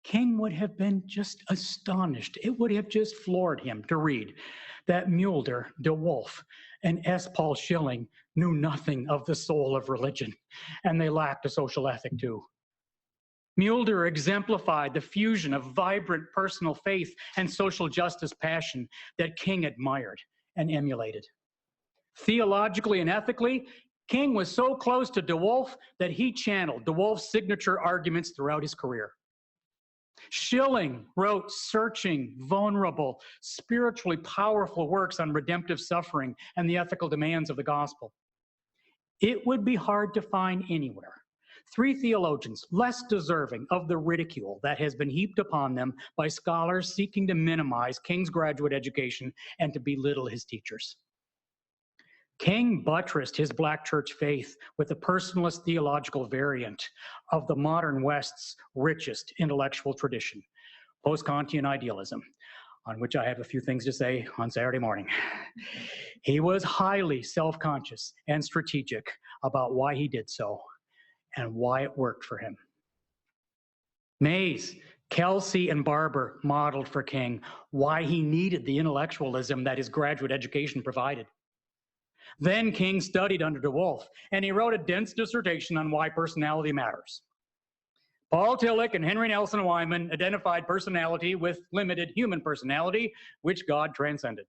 King would have been just astonished. It would have just floored him to read that Mulder, De Wolf, and S. Paul Schilling knew nothing of the soul of religion, and they lacked a social ethic too. Mulder exemplified the fusion of vibrant personal faith and social justice passion that King admired and emulated. Theologically and ethically, King was so close to De Wolf that he channeled De Wolf's signature arguments throughout his career. Schilling wrote searching, vulnerable, spiritually powerful works on redemptive suffering and the ethical demands of the gospel. It would be hard to find anywhere three theologians less deserving of the ridicule that has been heaped upon them by scholars seeking to minimize King's graduate education and to belittle his teachers. King buttressed his Black church faith with a personalist theological variant of the modern West's richest intellectual tradition, post-Kantian idealism, on which I have a few things to say on Saturday morning. He was highly self-conscious and strategic about why he did so and why it worked for him. Mays, Kelsey, and Barber modeled for King why he needed the intellectualism that his graduate education provided. Then King studied under De Wolf, and he wrote a dense dissertation on why personality matters. Paul Tillich and Henry Nelson Wyman identified personality with limited human personality, which God transcended.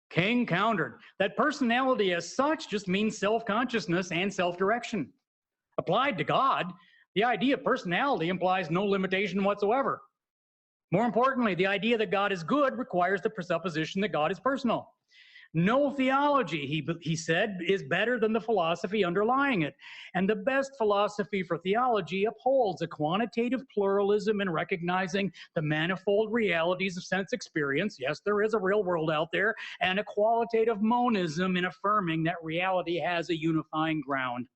King countered that personality as such just means self-consciousness and self-direction. Applied to God, the idea of personality implies no limitation whatsoever. More importantly, the idea that God is good requires the presupposition that God is personal. No theology, he said, is better than the philosophy underlying it. And the best philosophy for theology upholds a quantitative pluralism in recognizing the manifold realities of sense experience. Yes, there is a real world out there, and a qualitative monism in affirming that reality has a unifying ground.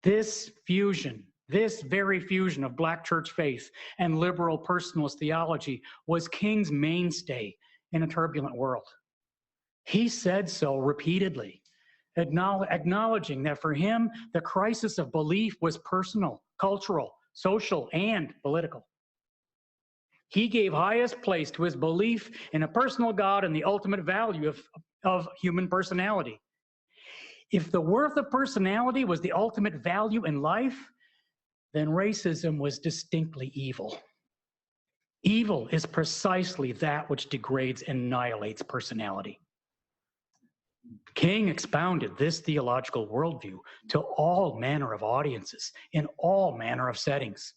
This fusion, this very fusion of black church faith and liberal personalist theology was King's mainstay in a turbulent world. He said so repeatedly, acknowledging that for him, the crisis of belief was personal, cultural, social, and political. He gave highest place to his belief in a personal God and the ultimate value of human personality. If the worth of personality was the ultimate value in life, then racism was distinctly evil. Evil is precisely that which degrades and annihilates personality. King expounded this theological worldview to all manner of audiences in all manner of settings.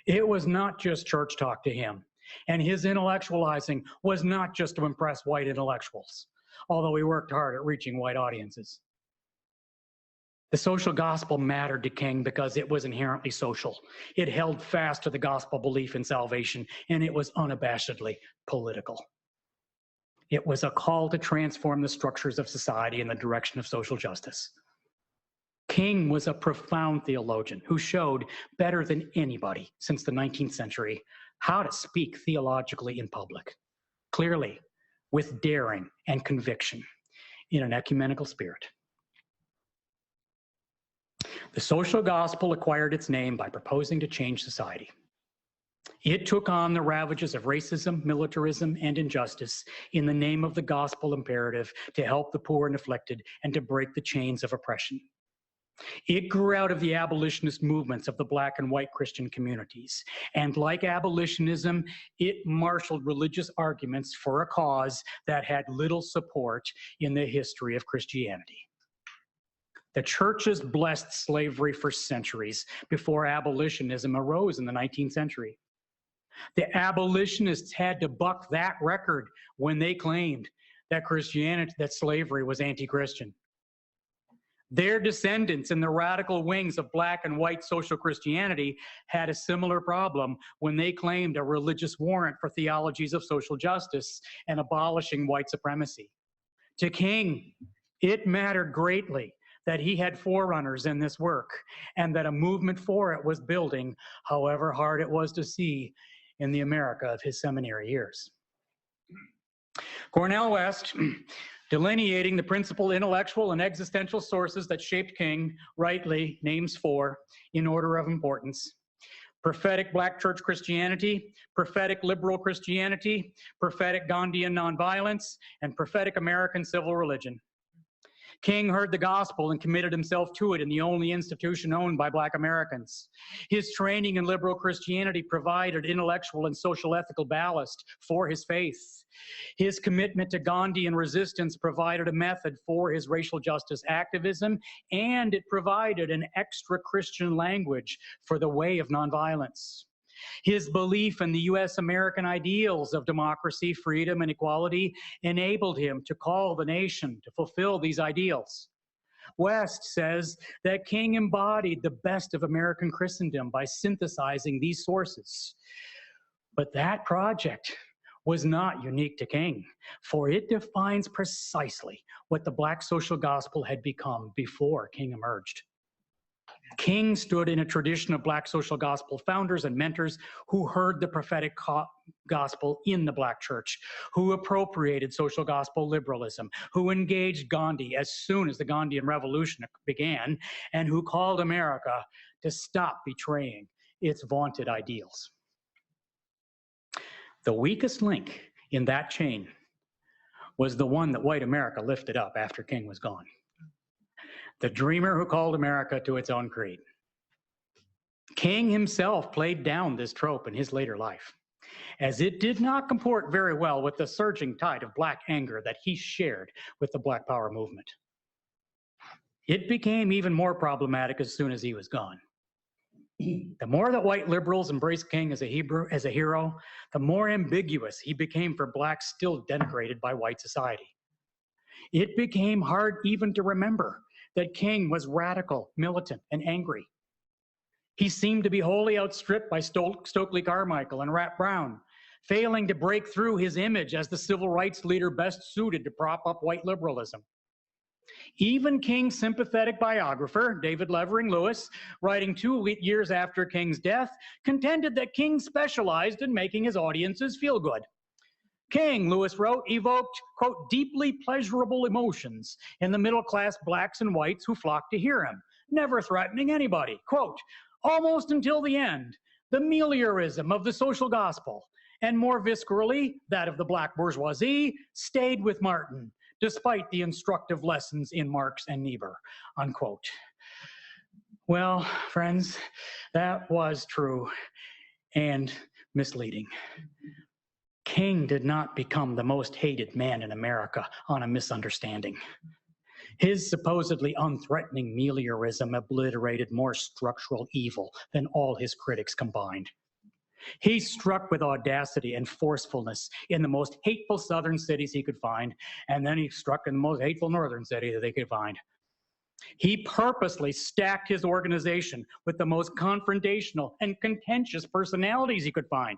It was not just church talk to him, and his intellectualizing was not just to impress white intellectuals, although he worked hard at reaching white audiences. The social gospel mattered to King because it was inherently social. It held fast to the gospel belief in salvation, and it was unabashedly political. It was a call to transform the structures of society in the direction of social justice. King was a profound theologian who showed better than anybody since the 19th century how to speak theologically in public, clearly, with daring and conviction, in an ecumenical spirit. The social gospel acquired its name by proposing to change society. It took on the ravages of racism, militarism, and injustice in the name of the gospel imperative to help the poor and afflicted and to break the chains of oppression. It grew out of the abolitionist movements of the black and white Christian communities. And like abolitionism, it marshaled religious arguments for a cause that had little support in the history of Christianity. The churches blessed slavery for centuries before abolitionism arose in the 19th century. The abolitionists had to buck that record when they claimed that slavery was anti-Christian. Their descendants in the radical wings of black and white social Christianity had a similar problem when they claimed a religious warrant for theologies of social justice and abolishing white supremacy. To King, it mattered greatly that he had forerunners in this work and that a movement for it was building, however hard it was to see in the America of his seminary years. Cornel West, delineating the principal intellectual and existential sources that shaped King, rightly names four in order of importance: prophetic black church Christianity, prophetic liberal Christianity, prophetic Gandhian nonviolence, and prophetic American civil religion. King heard the gospel and committed himself to it in the only institution owned by black Americans. His training in liberal Christianity provided intellectual and social ethical ballast for his faith. His commitment to Gandhian resistance provided a method for his racial justice activism, and it provided an extra Christian language for the way of nonviolence. His belief in the U.S. American ideals of democracy, freedom, and equality enabled him to call the nation to fulfill these ideals. West says that King embodied the best of American Christendom by synthesizing these sources. But that project was not unique to King, for it defines precisely what the black social gospel had become before King emerged. King stood in a tradition of black social gospel founders and mentors who heard the prophetic gospel in the black church, who appropriated social gospel liberalism, who engaged Gandhi as soon as the Gandhian revolution began, and who called America to stop betraying its vaunted ideals. The weakest link in that chain was the one that white America lifted up after King was gone: the dreamer who called America to its own creed. King himself played down this trope in his later life, as it did not comport very well with the surging tide of black anger that he shared with the Black Power movement. It became even more problematic as soon as he was gone. The more that white liberals embraced King as a hero, the more ambiguous he became for blacks still denigrated by white society. it became hard even to remember that King was radical, militant, and angry. He seemed to be wholly outstripped by Stokely Carmichael and Rat Brown, failing to break through his image as the civil rights leader best suited to prop up white liberalism. Even King's sympathetic biographer, David Levering Lewis, writing 2 years after King's death, contended that King specialized in making his audiences feel good. King, Lewis wrote, evoked, quote, deeply pleasurable emotions in the middle-class blacks and whites who flocked to hear him, never threatening anybody. Quote, almost until the end, the meliorism of the social gospel, and more viscerally, that of the black bourgeoisie, stayed with Martin, despite the instructive lessons in Marx and Niebuhr, unquote. Well, friends, that was true and misleading. King did not become the most hated man in America on a misunderstanding. His supposedly unthreatening meliorism obliterated more structural evil than all his critics combined. He struck with audacity and forcefulness in the most hateful southern cities he could find, and then he struck in the most hateful northern city that they could find. He purposely stacked his organization with the most confrontational and contentious personalities he could find.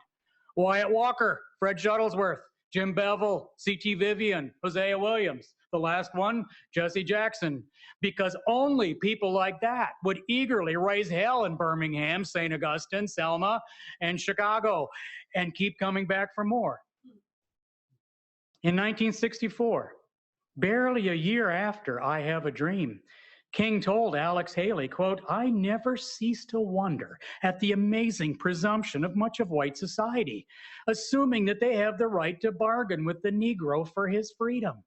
Wyatt Walker, Fred Shuttlesworth, Jim Bevel, C.T. Vivian, Hosea Williams, the last one, Jesse Jackson, because only people like that would eagerly raise hell in Birmingham, St. Augustine, Selma, and Chicago, and keep coming back for more. In 1964, barely a year after I Have a Dream, King told Alex Haley, quote, I never cease to wonder at the amazing presumption of much of white society, assuming that they have the right to bargain with the Negro for his freedom.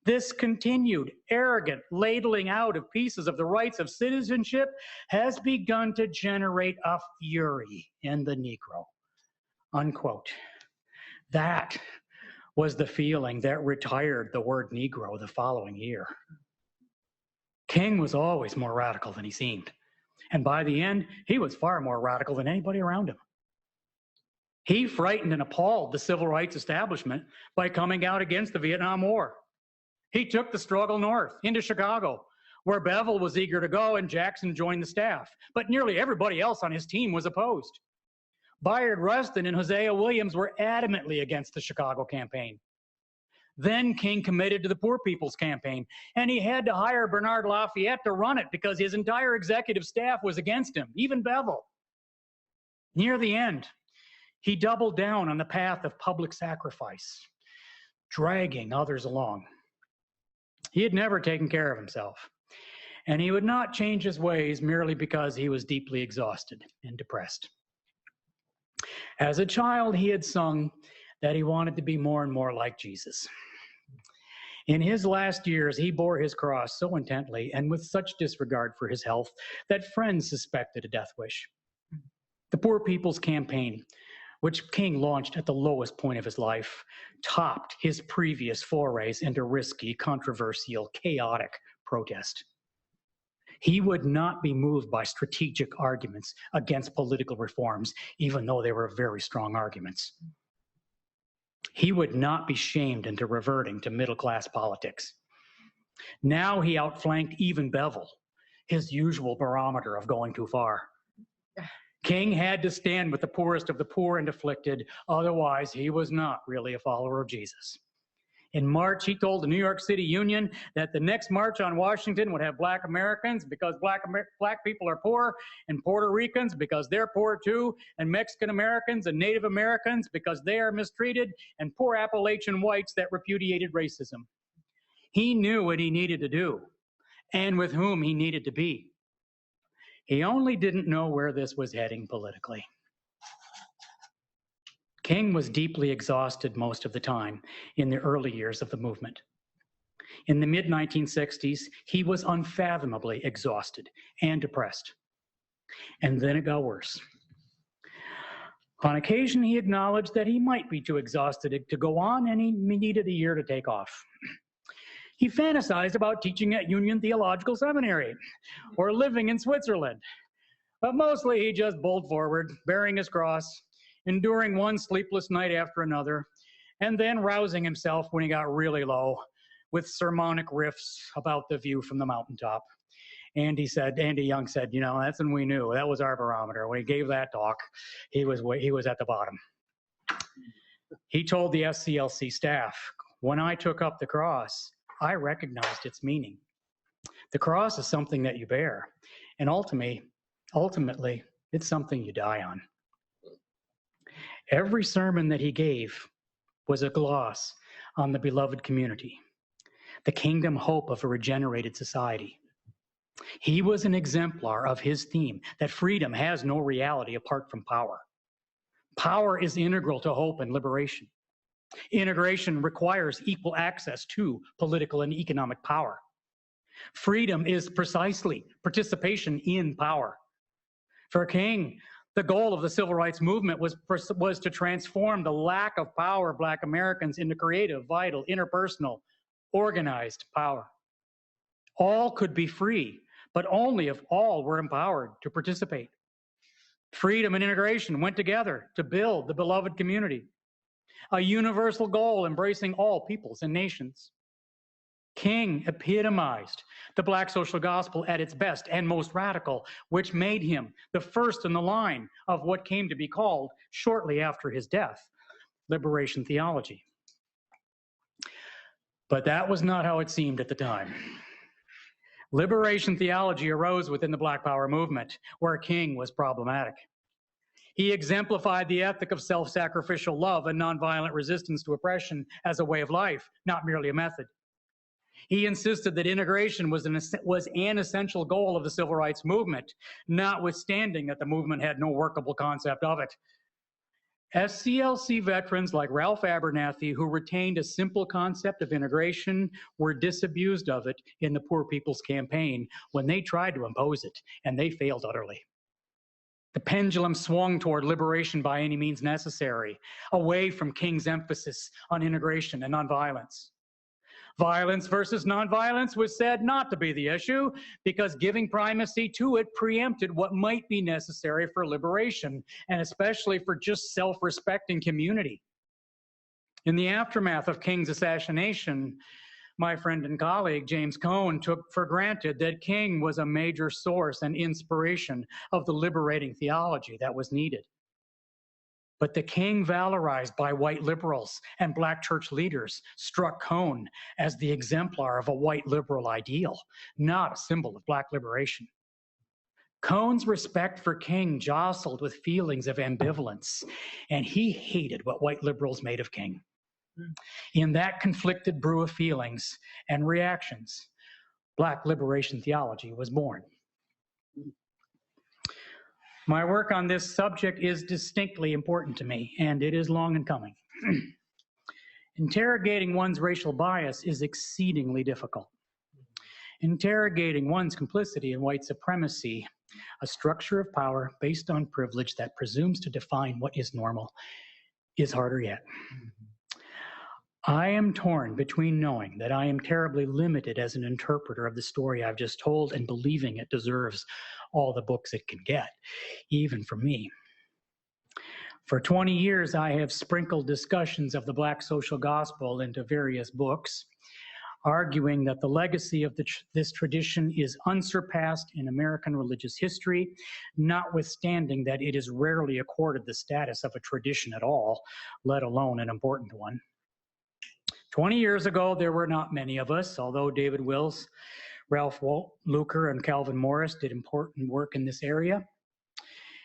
This continued, arrogant ladling out of pieces of the rights of citizenship has begun to generate a fury in the Negro, unquote. That was the feeling that retired the word Negro the following year. King was always more radical than he seemed. And by the end, he was far more radical than anybody around him. He frightened and appalled the civil rights establishment by coming out against the Vietnam War. He took the struggle north into Chicago, where Bevel was eager to go and Jackson joined the staff. But nearly everybody else on his team was opposed. Bayard Rustin and Hosea Williams were adamantly against the Chicago campaign. Then King committed to the Poor People's Campaign, and he had to hire Bernard Lafayette to run it because his entire executive staff was against him, even Bevel. Near the end, he doubled down on the path of public sacrifice, dragging others along. He had never taken care of himself, and he would not change his ways merely because he was deeply exhausted and depressed. As a child, he had sung that he wanted to be more and more like Jesus. In his last years, he bore his cross so intently and with such disregard for his health that friends suspected a death wish. The Poor People's Campaign, which King launched at the lowest point of his life, topped his previous forays into risky, controversial, chaotic protest. He would not be moved by strategic arguments against political reforms, even though they were very strong arguments. He would not be shamed into reverting to middle-class politics. Now he outflanked even Bevel, his usual barometer of going too far. King had to stand with the poorest of the poor and afflicted, otherwise he was not really a follower of Jesus. In March, he told the New York City Union that the next march on Washington would have Black Americans because Black people are poor, and Puerto Ricans because they're poor too, and Mexican Americans and Native Americans because they are mistreated, and poor Appalachian whites that repudiated racism. He knew what he needed to do and with whom he needed to be. He only didn't know where this was heading politically. King was deeply exhausted most of the time in the early years of the movement. In the mid-1960s, he was unfathomably exhausted and depressed. And then it got worse. On occasion, he acknowledged that he might be too exhausted to go on and he needed a year to take off. He fantasized about teaching at Union Theological Seminary or living in Switzerland. But mostly he just bowled forward, bearing his cross, enduring one sleepless night after another, and then rousing himself when he got really low with sermonic riffs about the view from the mountaintop. Andy Young said, you know, that's when we knew. That was our barometer. When he gave that talk, he was at the bottom. He told the SCLC staff, when I took up the cross, I recognized its meaning. The cross is something that you bear, and ultimately, it's something you die on. Every sermon that he gave was a gloss on the beloved community, the kingdom hope of a regenerated society. He was an exemplar of his theme that freedom has no reality apart from power. Power is integral to hope and liberation. Integration requires equal access to political and economic power. Freedom is precisely participation in power. For King, the goal of the civil rights movement was to transform the lack of power of Black Americans into creative, vital, interpersonal, organized power. All could be free, but only if all were empowered to participate. Freedom and integration went together to build the beloved community, a universal goal embracing all peoples and nations. King epitomized the Black social gospel at its best and most radical, which made him the first in the line of what came to be called, shortly after his death, liberation theology. But that was not how it seemed at the time. Liberation theology arose within the Black Power movement, where King was problematic. He exemplified the ethic of self-sacrificial love and nonviolent resistance to oppression as a way of life, not merely a method. He insisted that integration was an essential goal of the civil rights movement, notwithstanding that the movement had no workable concept of it. SCLC veterans like Ralph Abernathy, who retained a simple concept of integration, were disabused of it in the Poor People's Campaign when they tried to impose it, and they failed utterly. The pendulum swung toward liberation by any means necessary, away from King's emphasis on integration and nonviolence. Violence versus nonviolence was said not to be the issue because giving primacy to it preempted what might be necessary for liberation, and especially for just self-respecting community. In the aftermath of King's assassination, my friend and colleague James Cone took for granted that King was a major source and inspiration of the liberating theology that was needed. But the King valorized by white liberals and Black church leaders struck Cone as the exemplar of a white liberal ideal, not a symbol of Black liberation. Cone's respect for King jostled with feelings of ambivalence, and he hated what white liberals made of King. In that conflicted brew of feelings and reactions, Black liberation theology was born. My work on this subject is distinctly important to me, and it is long in coming. Interrogating one's racial bias is exceedingly difficult. Interrogating one's complicity in white supremacy, a structure of power based on privilege that presumes to define what is normal, is harder yet. I am torn between knowing that I am terribly limited as an interpreter of the story I've just told and believing it deserves all the books it can get, even from me. For 20 years, I have sprinkled discussions of the Black social gospel into various books, arguing that the legacy of this tradition is unsurpassed in American religious history, notwithstanding that it is rarely accorded the status of a tradition at all, let alone an important one. 20 years ago, there were not many of us, although David Wills, Ralph Luker, and Calvin Morris did important work in this area.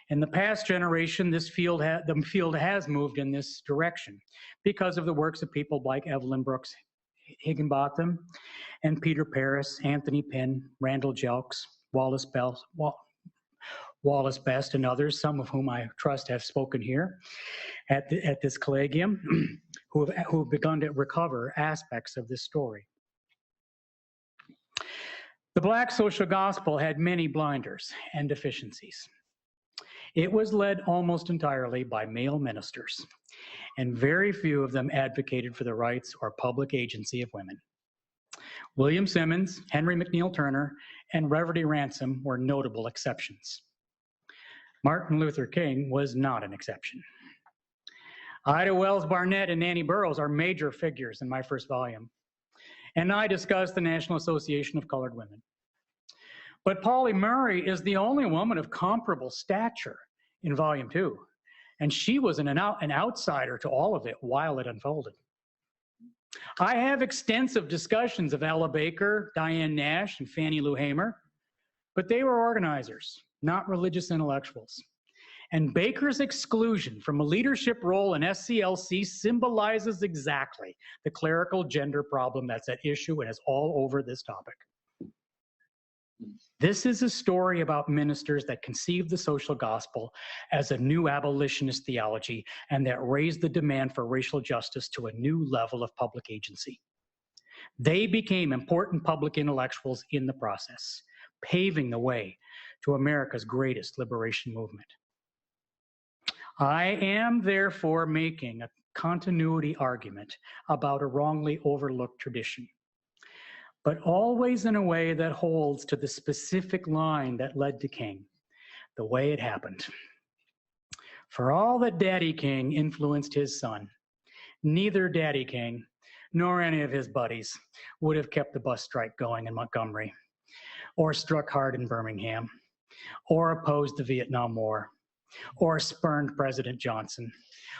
In the past generation, the field has moved in this direction because of the works of people like Evelyn Brooks Higginbotham and Peter Paris, Anthony Pinn, Randall Jelks, Wallace Best, and others, some of whom I trust have spoken here at this collegium, who have begun to recover aspects of this story. The Black social gospel had many blinders and deficiencies. It was led almost entirely by male ministers, and very few of them advocated for the rights or public agency of women. William Simmons, Henry McNeil Turner, and Reverdy Ransom were notable exceptions. Martin Luther King was not an exception. Ida Wells Barnett and Nanny Burroughs are major figures in my first volume. and I discussed the National Association of Colored Women. But Pauli Murray is the only woman of comparable stature in Volume 2, and she was an outsider to all of it while it unfolded. I have extensive discussions of Ella Baker, Diane Nash, and Fannie Lou Hamer, but they were organizers, not religious intellectuals. And Baker's exclusion from a leadership role in SCLC symbolizes exactly the clerical gender problem that's at issue and is all over this topic. This is a story about ministers that conceived the social gospel as a new abolitionist theology and that raised the demand for racial justice to a new level of public agency. They became important public intellectuals in the process, paving the way to America's greatest liberation movement. I am therefore making a continuity argument about a wrongly overlooked tradition, but always in a way that holds to the specific line that led to King, the way it happened. For all that Daddy King influenced his son, neither Daddy King nor any of his buddies would have kept the bus strike going in Montgomery, or struck hard in Birmingham, or opposed the Vietnam War, or spurned President Johnson,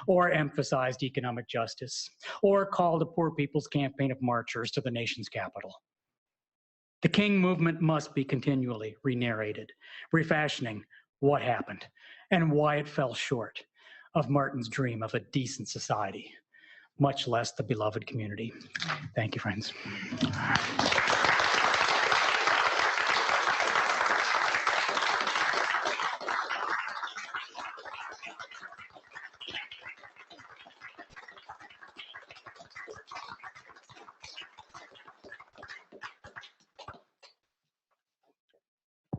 or emphasized economic justice, or called a Poor People's Campaign of marchers to the nation's capital. The King movement must be continually re-narrated, refashioning what happened and why it fell short of Martin's dream of a decent society, much less the beloved community. Thank you, friends.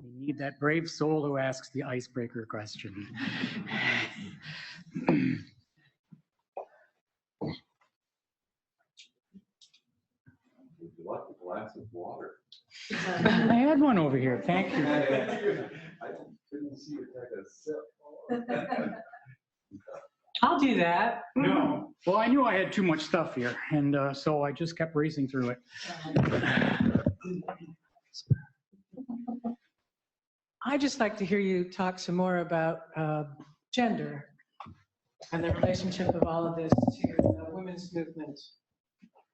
We need that brave soul who asks the icebreaker question. Would you like a glass of water? I had one over here. Thank you. I couldn't see you take a sip. I'll do that. No. Well, I knew I had too much stuff here, and so I just kept racing through it. I'd just like to hear you talk some more about gender and the relationship of all of this to the women's movement,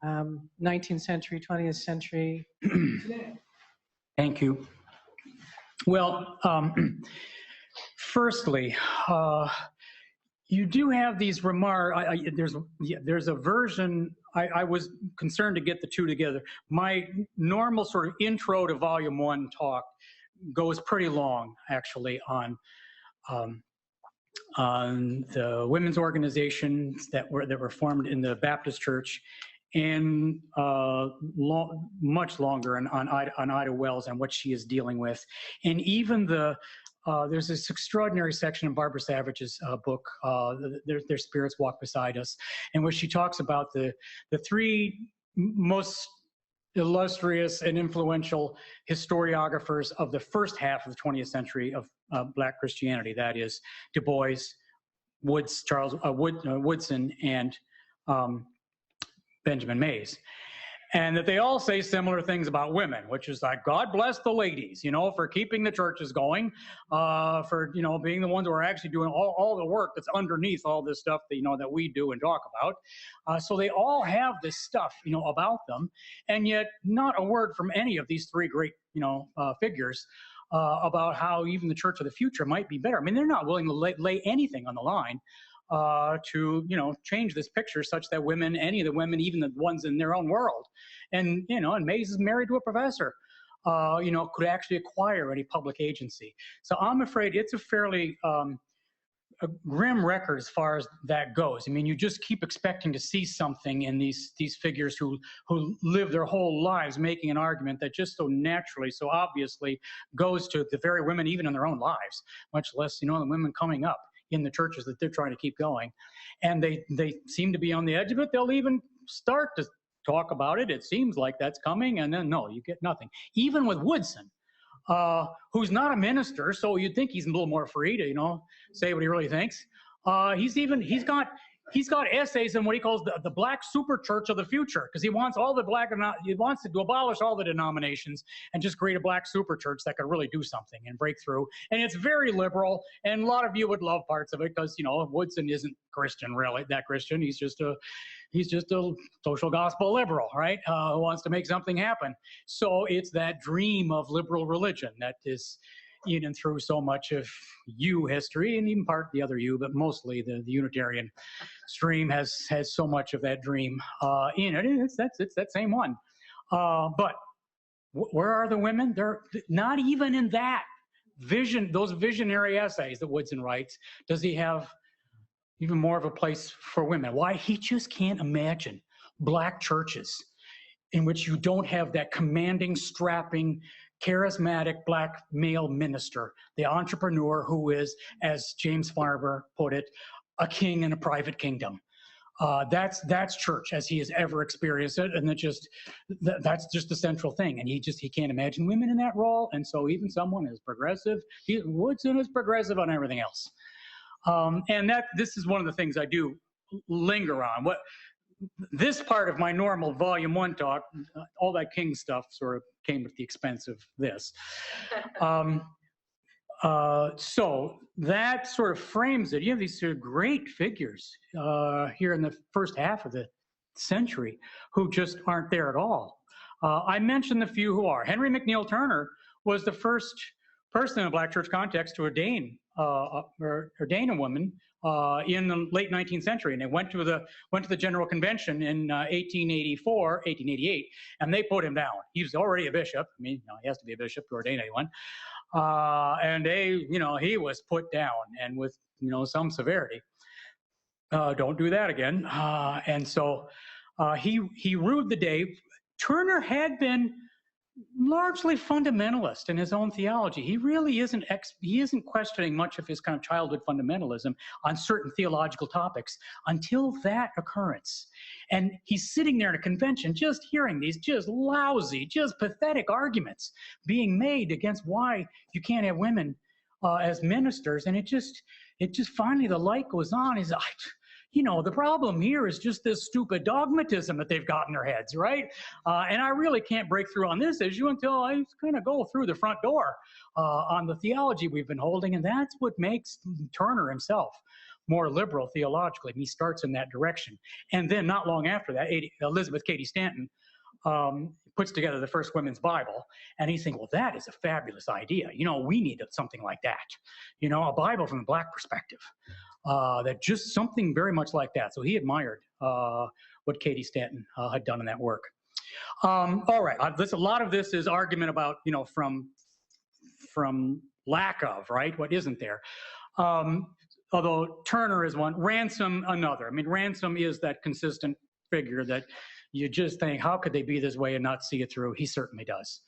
19th century, 20th century, today. Thank you. Well, firstly, you do have these remarks. There's a version. I was concerned to get the two together. My normal sort of intro to Volume 1 talk goes pretty long, actually, on the women's organizations that were formed in the Baptist Church, and much longer on Ida Wells and what she is dealing with, and even there's this extraordinary section in Barbara Savage's book, Their Spirits Walk Beside Us, in which she talks about the three most illustrious and influential historiographers of the first half of the 20th century of Black Christianity. That is Du Bois, Woodson, and Benjamin Mays. And that they all say similar things about women, which is like, God bless the ladies, for keeping the churches going, for, being the ones who are actually doing all the work that's underneath all this stuff that, that we do and talk about. So they all have this stuff, about them, and yet not a word from any of these three great, figures about how even the church of the future might be better. I mean, they're not willing to lay anything on the line to change this picture such that women, any of the women, even the ones in their own world, and and Mays is married to a professor, could actually acquire any public agency. So I'm afraid it's a fairly a grim record as far as that goes. I mean, you just keep expecting to see something in these figures who live their whole lives making an argument that just so naturally, so obviously goes to the very women even in their own lives, much less the women coming up in the churches that they're trying to keep going. And they seem to be on the edge of it. They'll even start to talk about it. It seems like that's coming, and then no, you get nothing. Even with Woodson, who's not a minister, so you'd think he's a little more free to, say what he really thinks. He's got he's got essays in what he calls the black super church of the future, because he wants he wants to abolish all the denominations and just create a black super church that could really do something and break through. And it's very liberal, and a lot of you would love parts of it because, you know, Woodson isn't Christian, really, that Christian. He's just a social gospel liberal, right? Who wants to make something happen. So it's that dream of liberal religion that is in and through so much of U history, and even part of the other U, but mostly the Unitarian stream has so much of that dream in it. And it's that same one. But where are the women? They're not even in that vision, those visionary essays that Woodson writes. Does he have even more of a place for women? Why? He just can't imagine black churches in which you don't have that commanding, strapping, charismatic black male minister, the entrepreneur who is, as James Farber put it, a king in a private kingdom. That's church as he has ever experienced it, and that's just the central thing. And he can't imagine women in that role. And so even someone as progressive, Woodson is progressive on everything else. And this is one of the things I do linger on. This part of my normal volume 1 talk, all that king stuff sort of came at the expense of this. So that sort of frames it. You have these sort of great figures here in the first half of the century who just aren't there at all. I mentioned the few who are. Henry McNeill Turner was the first person in a black church context to ordain a woman in the late 19th century, and they went to the General Convention in 1888, and they put him down. He was already a bishop. I mean, he has to be a bishop to ordain anyone, and he was put down, and with some severity. Don't do that again. And so he ruled the day. Turner had been largely fundamentalist in his own theology. He really isn't questioning much of his kind of childhood fundamentalism on certain theological topics until that occurrence. And he's sitting there in a convention just hearing these just lousy, just pathetic arguments being made against why you can't have women as ministers. And it just finally the light goes on. He's like, the problem here is just this stupid dogmatism that they've got in their heads, right? And I really can't break through on this issue until I kind of go through the front door on the theology we've been holding. And that's what makes Turner himself more liberal theologically. And he starts in that direction. And then not long after that, Elizabeth Cady Stanton puts together the first women's Bible. And he's saying, well, that is a fabulous idea. We need something like that. A Bible from a black perspective. That just something very much like that. So he admired what Cady Stanton had done in that work. All right, a lot of this is argument about, from lack of, right? What isn't there? Although Turner is one, Ransom another. I mean, Ransom is that consistent figure that you just think, how could they be this way and not see it through? He certainly does.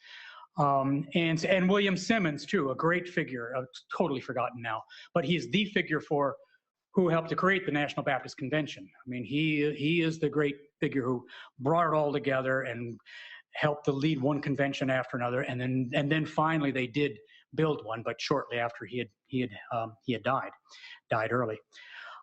And William Simmons, too, a great figure, totally forgotten now, but he's the figure who helped to create the National Baptist Convention. I mean, he is the great figure who brought it all together and helped to lead one convention after another, and then finally they did build one, but shortly after he had died early.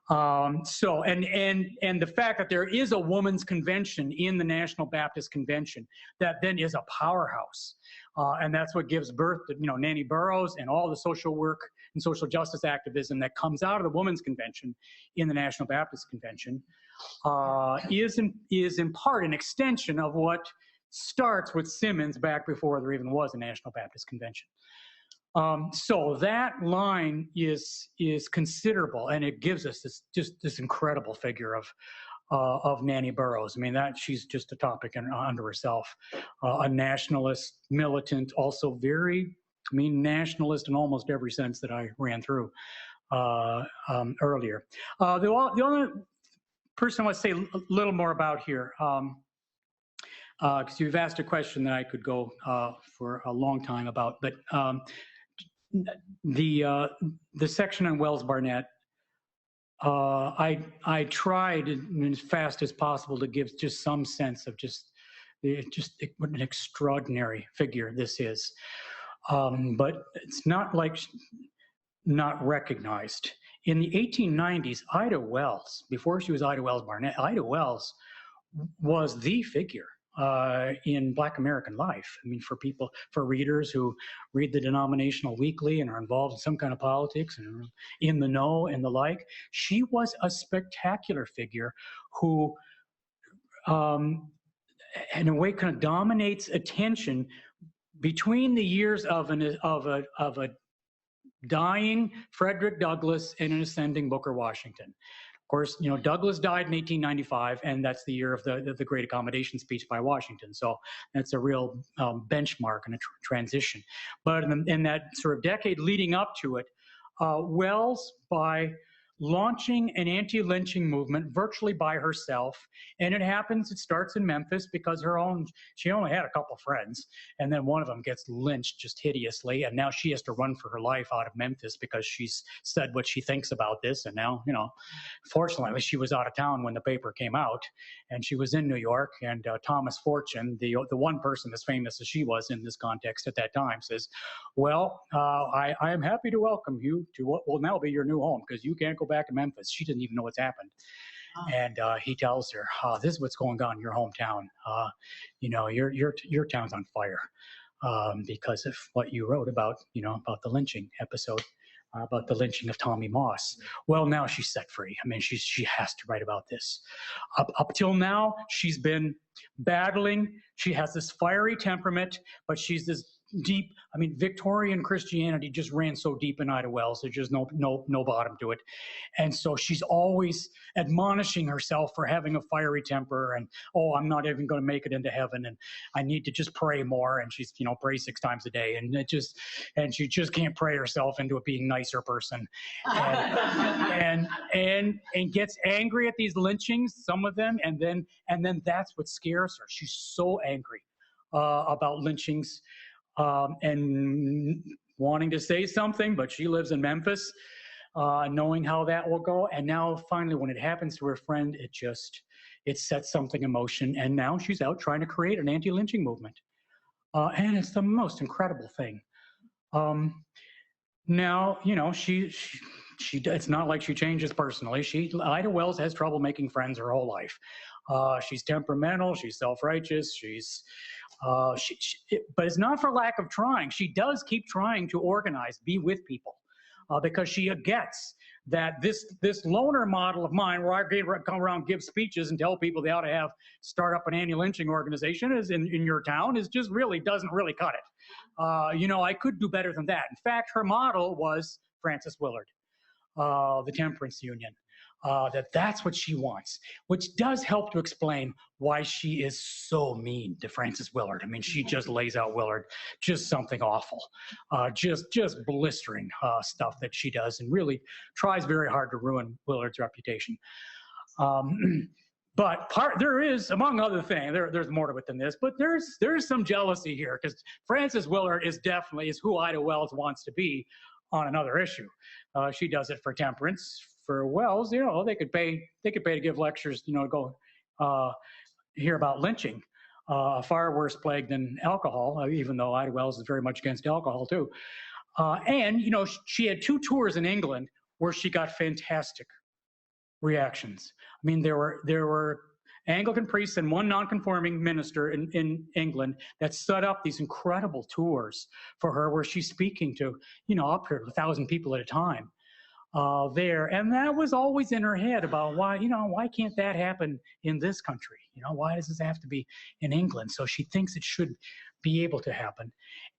So the fact that there is a women's convention in the National Baptist Convention that then is a powerhouse, and that's what gives birth to Nanny Burroughs and all the social work and social justice activism that comes out of the Women's Convention in the National Baptist Convention, is in part an extension of what starts with Simmons back before there even was a National Baptist Convention. So that line is considerable, and it gives us this incredible figure of Nanny Burroughs. I mean, she's just a topic unto herself. A nationalist, militant, also very nationalist in almost every sense that I ran through earlier. The only person I want to say a little more about here, because you've asked a question that I could go for a long time about, but the section on Wells Barnett, I tried as fast as possible to give just some sense of what an extraordinary figure this is. But it's not like not recognized. In the 1890s, Ida Wells, before she was Ida Wells Barnett, Ida Wells was the figure in Black American life. I mean, for people, for readers who read the Denominational Weekly and are involved in some kind of politics and in the know and the like, she was a spectacular figure who, in a way, kind of dominates attention between the years of a dying Frederick Douglass and an ascending Booker Washington. Of course, you know, Douglass died in 1895, and that's the year of the Great Accommodation speech by Washington. So that's a real benchmark and a transition. But in that sort of decade leading up to it, Wells, by launching an anti-lynching movement virtually by herself, and it starts in Memphis because she only had a couple friends, and then one of them gets lynched just hideously, and now she has to run for her life out of Memphis because she's said what she thinks about this, and now, you know, fortunately she was out of town when the paper came out, and she was in New York, and Thomas Fortune, the one person as famous as she was in this context at that time, says, well, I am happy to welcome you to what will now be your new home, because you can't go back to Memphis. She didn't even know what's happened. Oh. And he tells her, this is what's going on in your hometown. You know, your town's on fire because of what you wrote about, you know, about the lynching episode, about the lynching of Tommy Moss. Well, now she's set free. I mean, she has to write about this. Up till now, she's been battling. She has this fiery temperament, but she's this deep, I mean, Victorian Christianity just ran so deep in Ida Wells, there's just no bottom to it. And so she's always admonishing herself for having a fiery temper and, oh, I'm not even going to make it into heaven and I need to just pray more. And she's, you know, prays 6 times a day and she just can't pray herself into a being nicer person. And gets angry at these lynchings, some of them, and then that's what scares her. She's so angry about lynchings. And wanting to say something, but she lives in Memphis, knowing how that will go. And now finally, when it happens to her friend, it sets something in motion. And now she's out trying to create an anti-lynching movement. And it's the most incredible thing. Now, you know, it's not like she changes personally. Ida Wells has trouble making friends her whole life. She's temperamental, she's self-righteous, but it's not for lack of trying. She does keep trying to organize, be with people, because she gets that this loner model of mine, where I come around, give speeches, and tell people they ought to start up an anti-lynching organization is in your town, is just doesn't really cut it. You know, I could do better than that. In fact, her model was Frances Willard, the Temperance Union. That's what she wants, which does help to explain why she is so mean to Frances Willard. I mean, she just lays out Willard, just something awful, just blistering stuff that she does, and really tries very hard to ruin Willard's reputation. But there is, among other things, there's more to it than this, but there's some jealousy here, because Frances Willard is who Ida Wells wants to be on another issue. She does it for temperance. For Wells, you know, they could pay to give lectures, you know, go hear about lynching, a far worse plague than alcohol, even though Ida Wells is very much against alcohol too. And, you know, she had 2 tours in England where she got fantastic reactions. I mean, there were Anglican priests and 1 nonconforming minister in England that set up these incredible tours for her, where she's speaking to, you know, up to 1,000 people at a time. There, and that was always in her head about why can't that happen in this country? You know, why does this have to be in England? So she thinks it should be able to happen,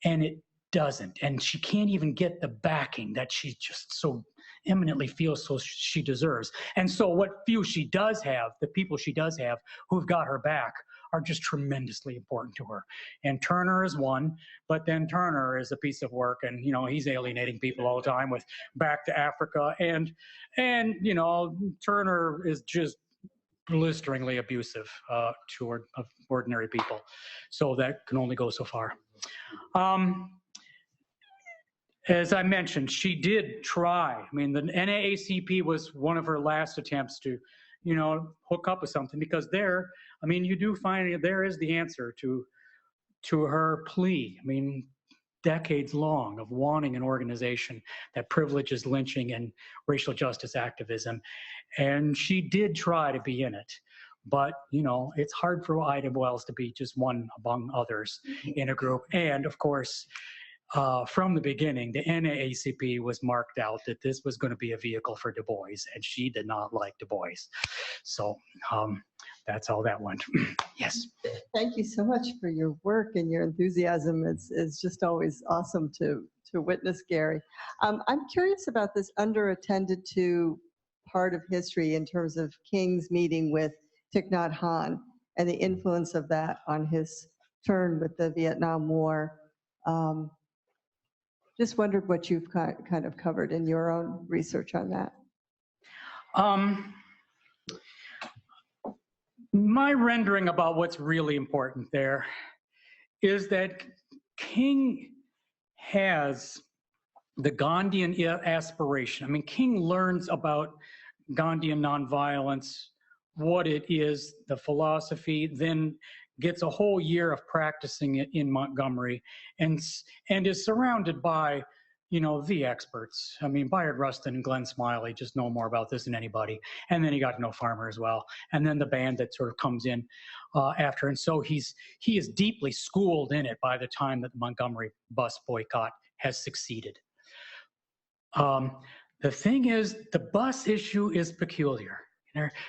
and it doesn't. And she can't even get the backing that she just so eminently feels so she deserves. And so what few she does have, the people she does have who've got her back, are just tremendously important to her. And Turner is one, but then Turner is a piece of work, and, you know, he's alienating people all the time with Back to Africa, and you know, Turner is just blisteringly abusive toward ordinary people. So that can only go so far. As I mentioned, she did try. I mean, the NAACP was one of her last attempts to, you know, hook up with something, because there, I mean, you do find there is the answer to her plea. I mean, decades long of wanting an organization that privileges lynching and racial justice activism. And she did try to be in it. But, you know, it's hard for Ida Wells to be just one among others in a group. And of course, from the beginning, the NAACP was marked out that this was going to be a vehicle for Du Bois, and she did not like Du Bois. So that's how that went. Yes. Thank you so much for your work and your enthusiasm. It's just always awesome to witness, Gary. I'm curious about this underattended to part of history in terms of King's meeting with Thich Nhat Hanh and the influence of that on his turn with the Vietnam War. Just wondered what you've kind of covered in your own research on that. My rendering about what's really important there is that King has the Gandhian aspiration. I mean, King learns about Gandhian nonviolence, what it is, the philosophy, then gets a whole year of practicing it in Montgomery, and is surrounded by, you know, the experts. I mean, Bayard Rustin and Glenn Smiley just know more about this than anybody. And then he got to know Farmer as well. And then the band that sort of comes in after. And so he is deeply schooled in it by the time that the Montgomery bus boycott has succeeded. The thing is, the bus issue is peculiar.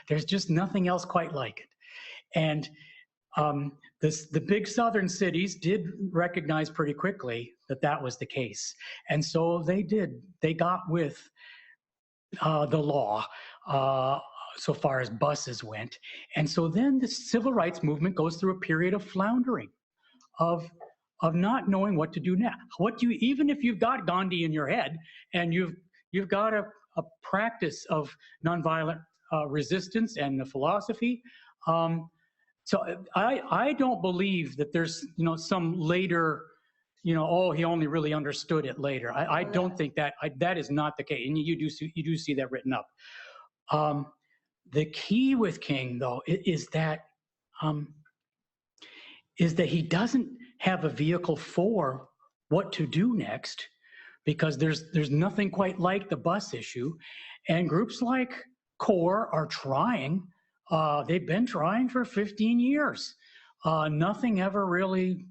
There's just nothing else quite like it. And the big southern cities did recognize pretty quickly that that was the case. And so they got with the law so far as buses went. And so then the civil rights movement goes through a period of floundering, of not knowing what to do now. Even if you've got Gandhi in your head and you've got a practice of nonviolent resistance and the philosophy, so I don't believe that there's, you know, some later, you know, oh, he only really understood it later. I don't think that that is not the case, and you do see that written up. The key with King, though, is that he doesn't have a vehicle for what to do next, because there's nothing quite like the bus issue, and groups like CORE are trying. They've been trying for 15 years. Nothing ever really,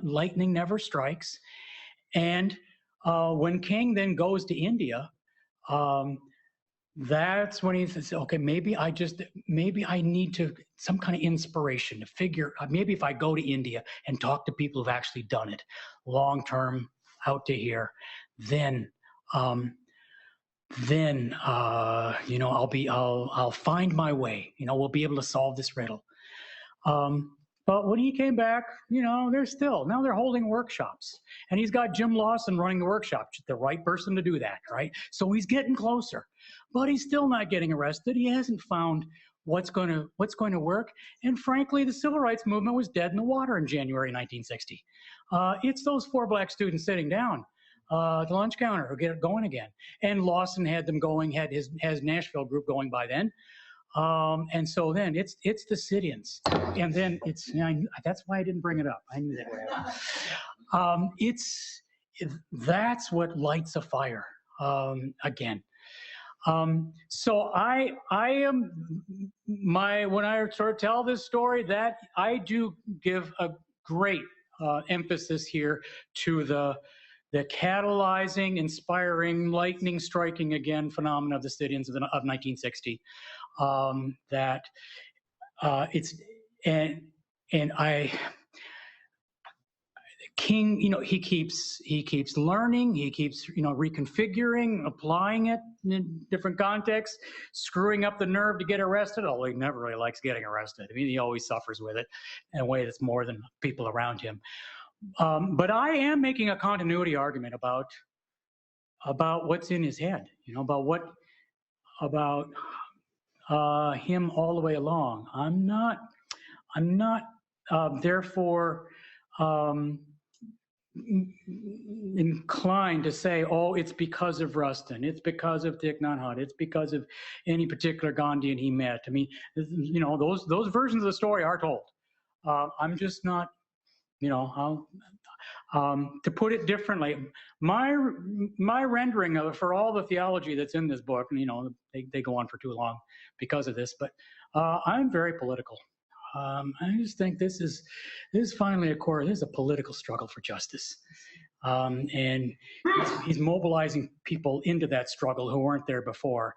lightning never strikes. And when King then goes to India, that's when he says, okay, maybe I need some kind of inspiration to figure, maybe if I go to India and talk to people who've actually done it long-term out to here, then you know, I'll find my way. You know, we'll be able to solve this riddle. But when he came back, you know, now they're holding workshops, and he's got Jim Lawson running the workshop, the right person to do that, right? So he's getting closer, but he's still not getting arrested. He hasn't found what's going to work. And frankly, the civil rights movement was dead in the water in January 1960. It's those 4 black students sitting down the lunch counter who get it going again. And Lawson had them going, had his Nashville group going by then. And so then it's the sit-ins, and then that's why I didn't bring it up. I knew that. That's what lights a fire again. So when I sort of tell this story, that I do give a great emphasis here to the catalyzing, inspiring, lightning striking again phenomenon of the sit-ins of 1960. King, you know, he keeps learning, he keeps, you know, reconfiguring, applying it in different contexts, screwing up the nerve to get arrested, although he never really likes getting arrested. I mean, he always suffers with it in a way that's more than people around him. But I am making a continuity argument about what's in his head, you know, about him all the way along. I'm not therefore inclined to say, oh, it's because of Rustin, it's because of Thich Nhat Hanh, it's because of any particular Gandhian he met. I mean, you know, those versions of the story are told. I'm just not, you know, To put it differently, my rendering of it for all the theology that's in this book, and, you know, they go on for too long because of this, but I'm very political. I just think this is finally this is a political struggle for justice. And he's mobilizing people into that struggle who weren't there before.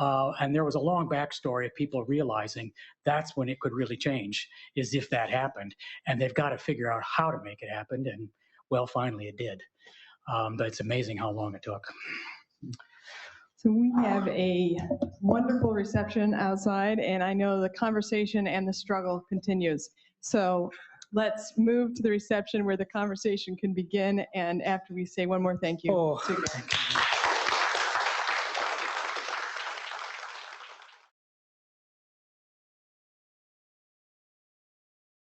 And there was a long backstory of people realizing that's when it could really change, is if that happened. And they've got to figure out how to make it happen. And, well, finally it did. But it's amazing how long it took. So we have a wonderful reception outside, and I know the conversation and the struggle continues. So let's move to the reception where the conversation can begin, and after we say one more thank you. Oh,